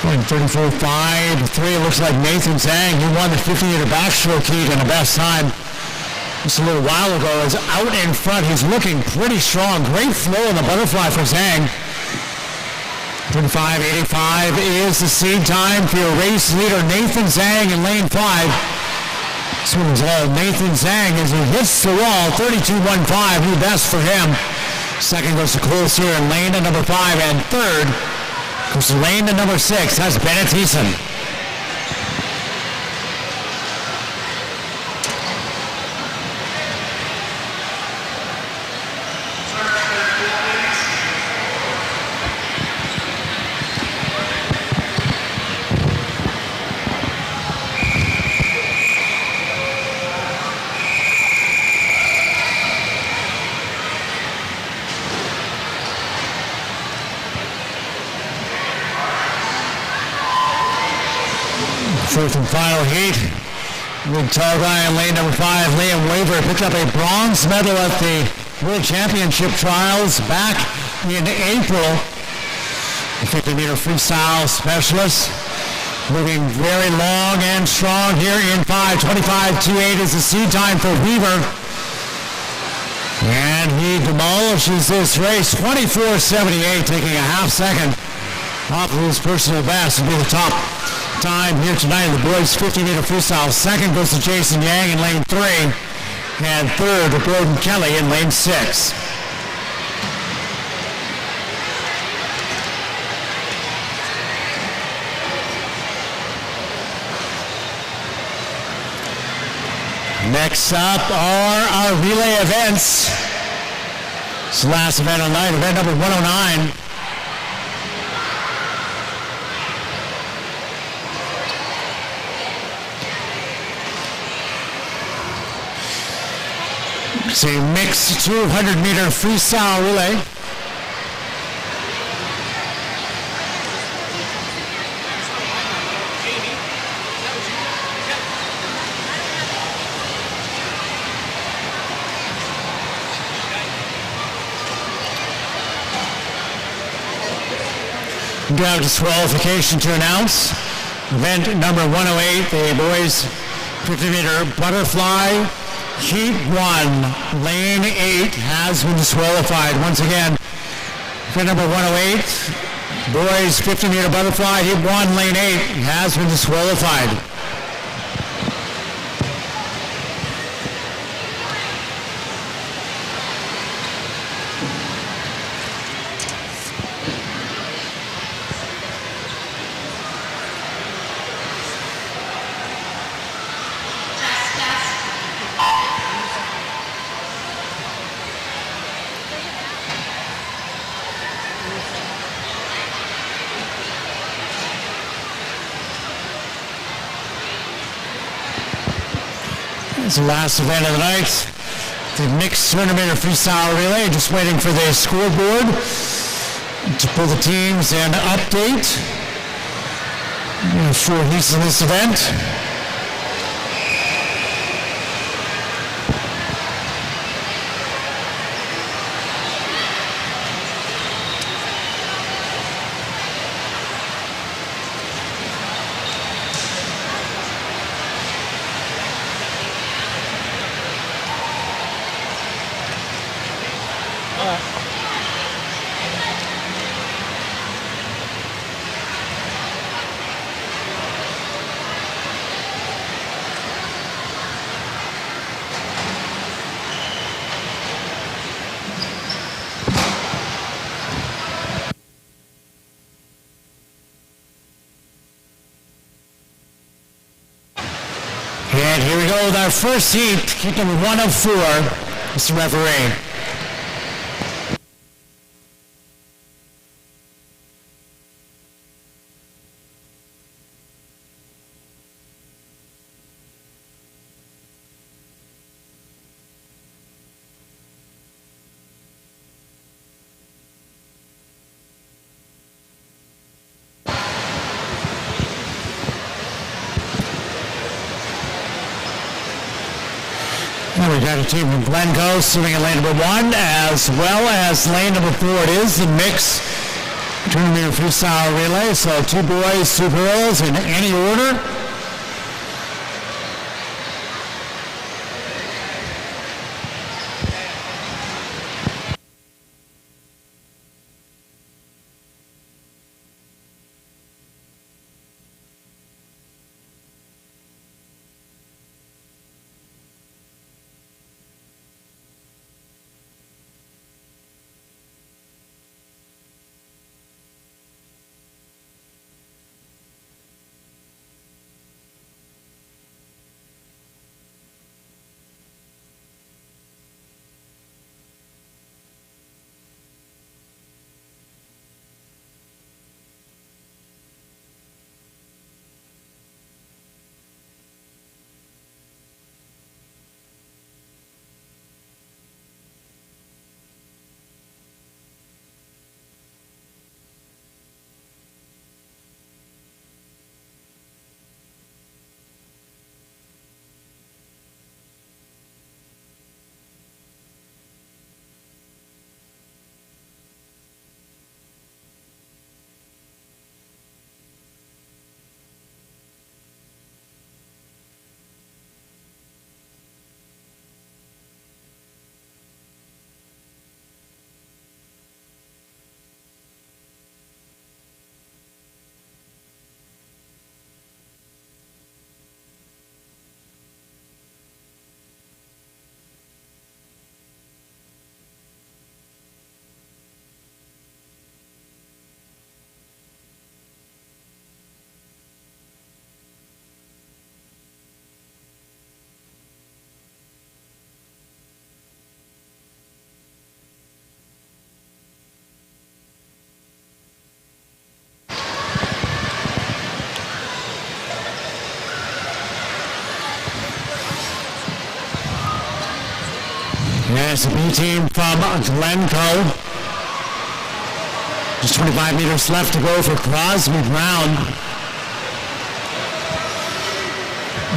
Going 34.53. It looks like Nathan Zhang, who won the 50-meter backstroke heat in the best time just a little while ago, is out in front. He's looking pretty strong. Great flow in the butterfly for Zhang. 35.85 is the seed time for your race leader, Nathan Zhang, in lane 5. This one's all Nathan Zhang as he hits the wall, 32.15, new best for him. Second goes to Cole Sear in lane to number 5, and third goes to lane to number 6, that's Bennett Eason. Fourth and final heat. Big tall guy in lane number 5, Liam Waver, picked up a bronze medal at the World Championship Trials back in April. The 50-meter freestyle specialist. Moving very long and strong here in 5:25.28 is the seed time for Weaver. And he demolishes this race, 24.78, taking a half second off of his personal best to be the top time here tonight in the boys 50-meter freestyle. Second goes to Jason Yang in lane 3, and third to Gordon Kelly in lane 6. Next up are our relay events. It's the last event on night, event number 109. It's a mixed 200-meter freestyle relay. Down disqualification to announce. Event number 108, the boys 50-meter butterfly. Heat 1, lane 8 has been disqualified. Once again, event number 108, boys 50-meter butterfly. Heat 1, lane 8 has been disqualified. It's the last event of the night. The mixed 200-meter freestyle relay. Just waiting for the scoreboard to pull the teams and update. For heats in this event. And here we go with our first heat, kicking 1 of 4, Mr. Referee. We got a team from Glencoe swimming in lane number 1 as well as lane number 4. It is the mix 200-meter freestyle relay. So 2 boys, 2 girls in any order. Yes, the B team from Glencoe. Just 25 meters left to go for Crosby Brown.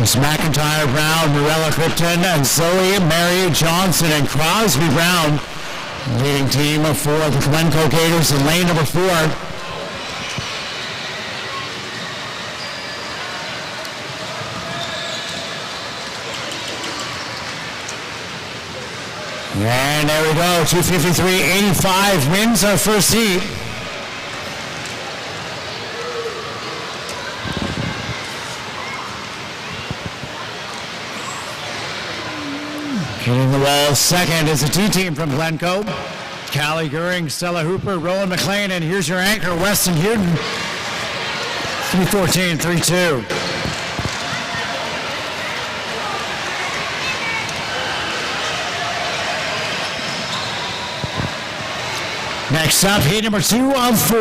It's McIntyre, Brown, Morella Krypton, and Zoe Mary Johnson, and Crosby Brown, leading team for the Glencoe Gators in lane number 4. And there we go, 2:53.85 wins our first heat. Hitting the wall second is the T team from Glencoe. Callie Goering, Stella Hooper, Rowan McLean, and here's your anchor, Weston Houghton. 3:14.32. Next up, heat number 2 of 4.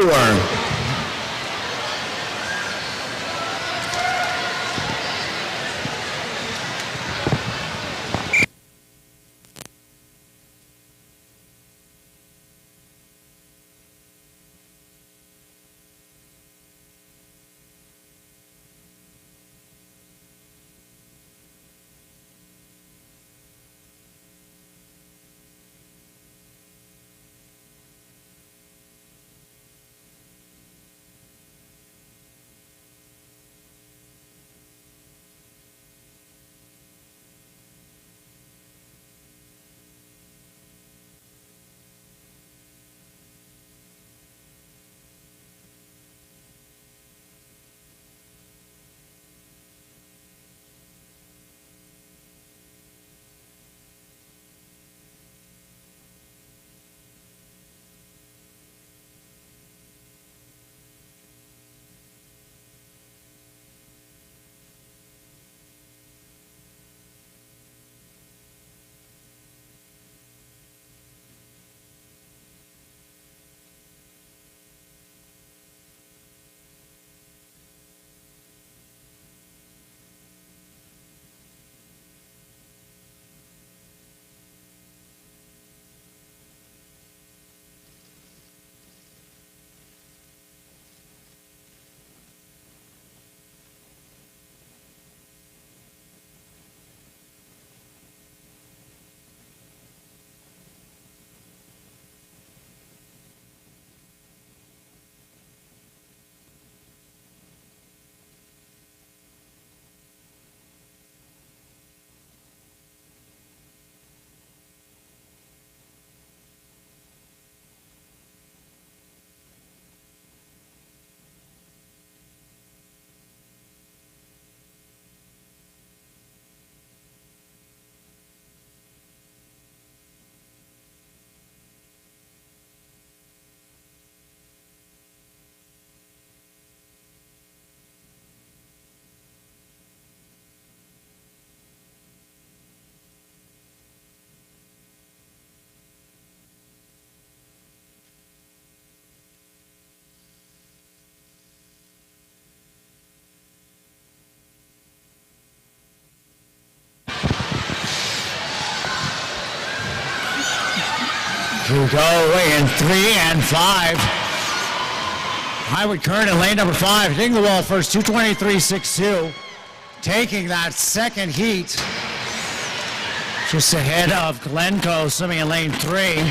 Here we go, in 3 and 5. Highwood Current in lane number 5, hitting the wall first, 2:23.62. Taking that second heat. Just ahead of Glencoe, swimming in lane 3.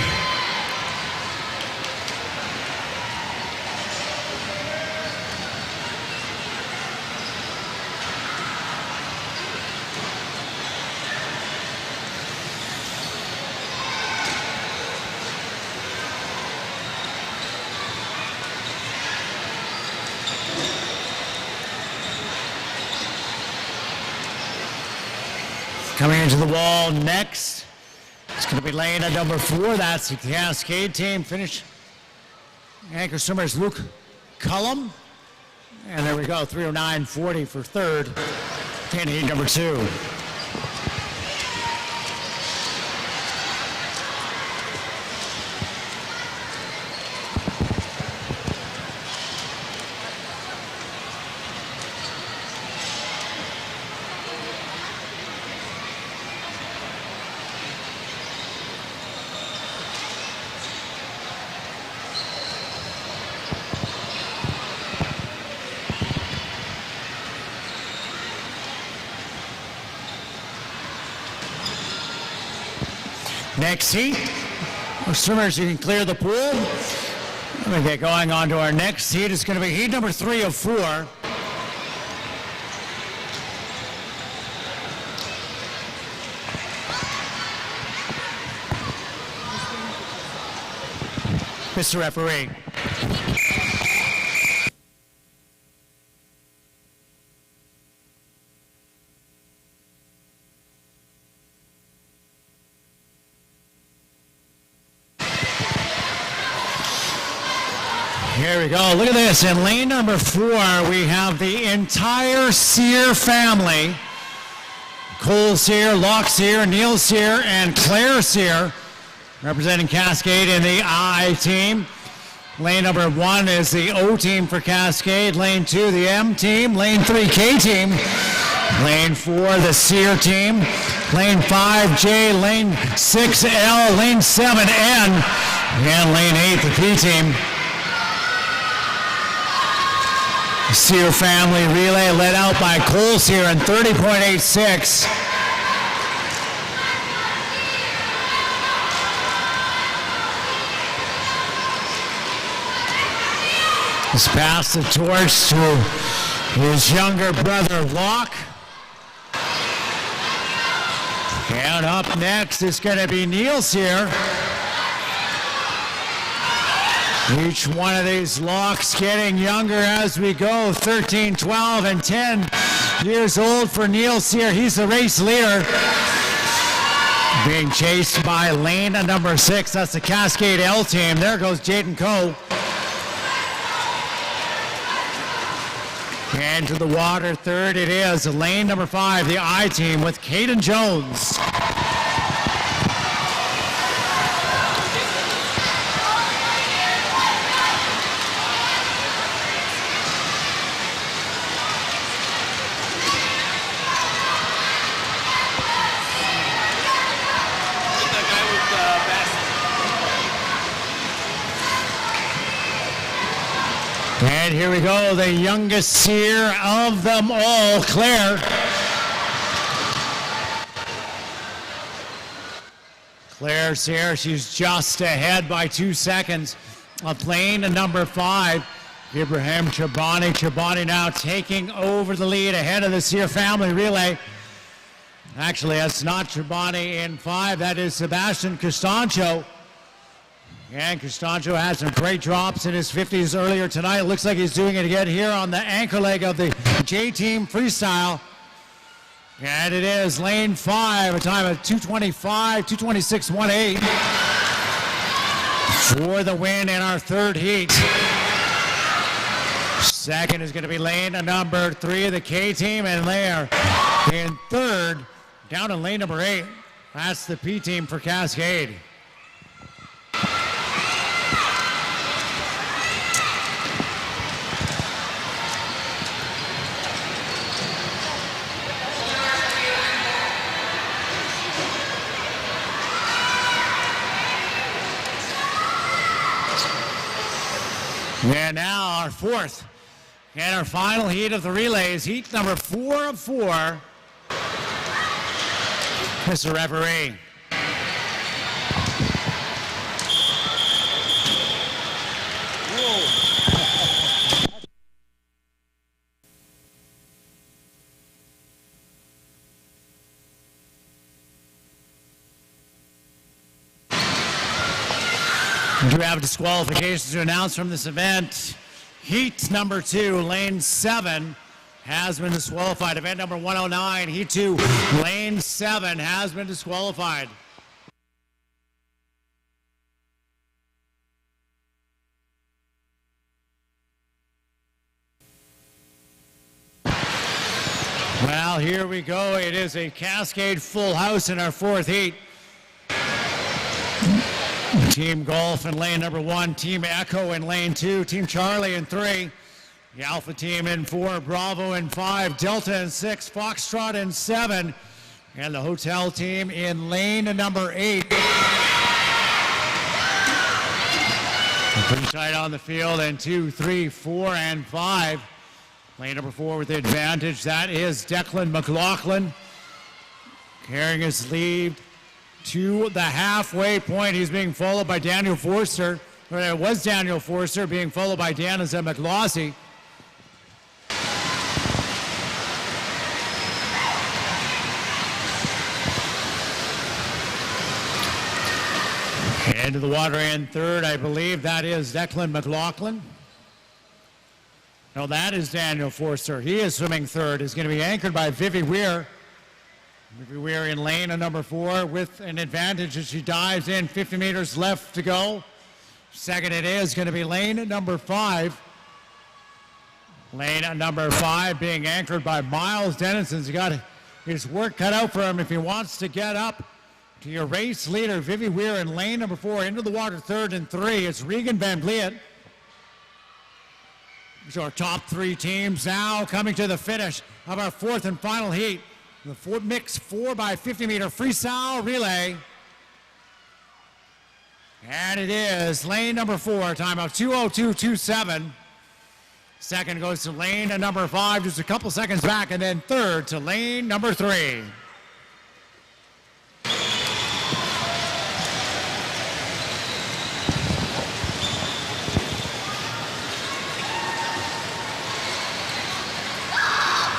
Coming into the wall next, it's going to be lane at number 4. That's the Cascade team. Finish. Anchor swimmer is Luke Cullum. And there we go, 3:09.40 for third. And heat number 2. Next heat. Swimmers, you can clear the pool. We're going to get going on to our next heat. It's going to be heat number 3 of 4. Mr. Referee. Here we go. Look at this. In lane number 4, we have the entire Sear family. Cole Sear, Locke Sear, Neil Sear, and Claire Sear, representing Cascade in the I team. Lane number 1 is the O team for Cascade. Lane 2, the M team. Lane 3, K team. Lane 4, the Sear team. Lane 5, J. Lane 6, L. Lane 7, N. And lane 8, the P team. Sear family relay led out by Cole Sear in 30.86. He's passed the torch to his younger brother Locke. And up next is going to be Neil Sear. Each one of these Locks getting younger as we go. 13, 12, and 10 years old for Neil Sear. He's the race leader. Being chased by lane number 6. That's the Cascade L team. There goes Jaden Coe. And to the water, third it is lane number 5, the I team with Caden Jones. And here we go, the youngest Sear of them all, Claire. Claire Sear, she's just ahead by 2 seconds of lane number 5. Ibrahim Chabani. Chabani now taking over the lead ahead of the Sear family relay. Actually, that's not Chabani in 5, that is Sebastian Costanzo. And Costanzo had some great drops in his 50s earlier tonight. Looks like he's doing it again here on the anchor leg of the J-Team Freestyle. And it is lane 5, a time of 2:26.18 for the win in our third heat. Second is going to be lane number 3, the K-Team, and there in third, down in lane number 8, that's the P-Team for Cascade. And now our fourth and our final heat of the relays, heat number 4 of 4. Mr. Referee. We do have disqualifications to announce from this event. Heat number 2, lane 7, has been disqualified. Event number 109, heat 2, lane 7, has been disqualified. Well, here we go. It is a Cascade full house in our fourth heat. Team Golf in lane number 1, Team Echo in lane 2, Team Charlie in 3, the Alpha Team in 4, Bravo in 5, Delta in 6, Foxtrot in 7, and the Hotel Team in lane number 8. Pretty tight on the field in 2, 3, 4, and 5. Lane number 4 with the advantage. That is Declan McLaughlin carrying his lead to the halfway point. He's being followed by Daniel Forster. Or it was Daniel Forster being followed by Deanna McLaughlin. Into the water in third, I believe that is Declan McLaughlin. No, that is Daniel Forster. He is swimming third. Is going to be anchored by Vivi Weir. Vivi Weir in lane number 4 with an advantage as she dives in. 50 meters left to go. Second it is going to be lane number 5. Lane number 5 being anchored by Miles Dennison. He's got his work cut out for him if he wants to get up to your race leader, Vivi Weir in lane number 4. Into the water third and 3. It's Regan Van Vliet. So our top 3 teams now coming to the finish of our 4th and final heat. The mixed 4x50 meter freestyle relay. And it is lane number 4, time of 2:02.27. Second goes to lane number 5, just a couple seconds back, and then third to lane number 3.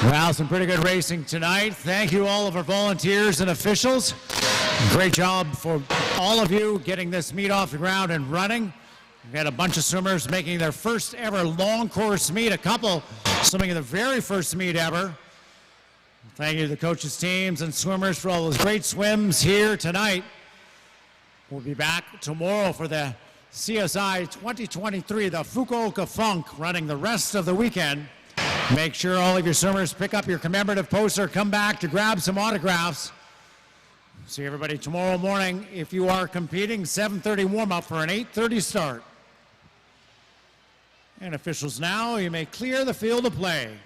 Well, some pretty good racing tonight. Thank you all of our volunteers and officials. Great job for all of you getting this meet off the ground and running. We've got a bunch of swimmers making their first ever long course meet, a couple swimming in the very first meet ever. Thank you to the coaches' teams and swimmers for all those great swims here tonight. We'll be back tomorrow for the CSI 2023, the Fukuoka Funk, running the rest of the weekend. Make sure all of your swimmers pick up your commemorative poster, come back to grab some autographs. See everybody tomorrow morning. If you are competing, 7:30 warm-up for an 8:30 start. And officials now, you may clear the field of play.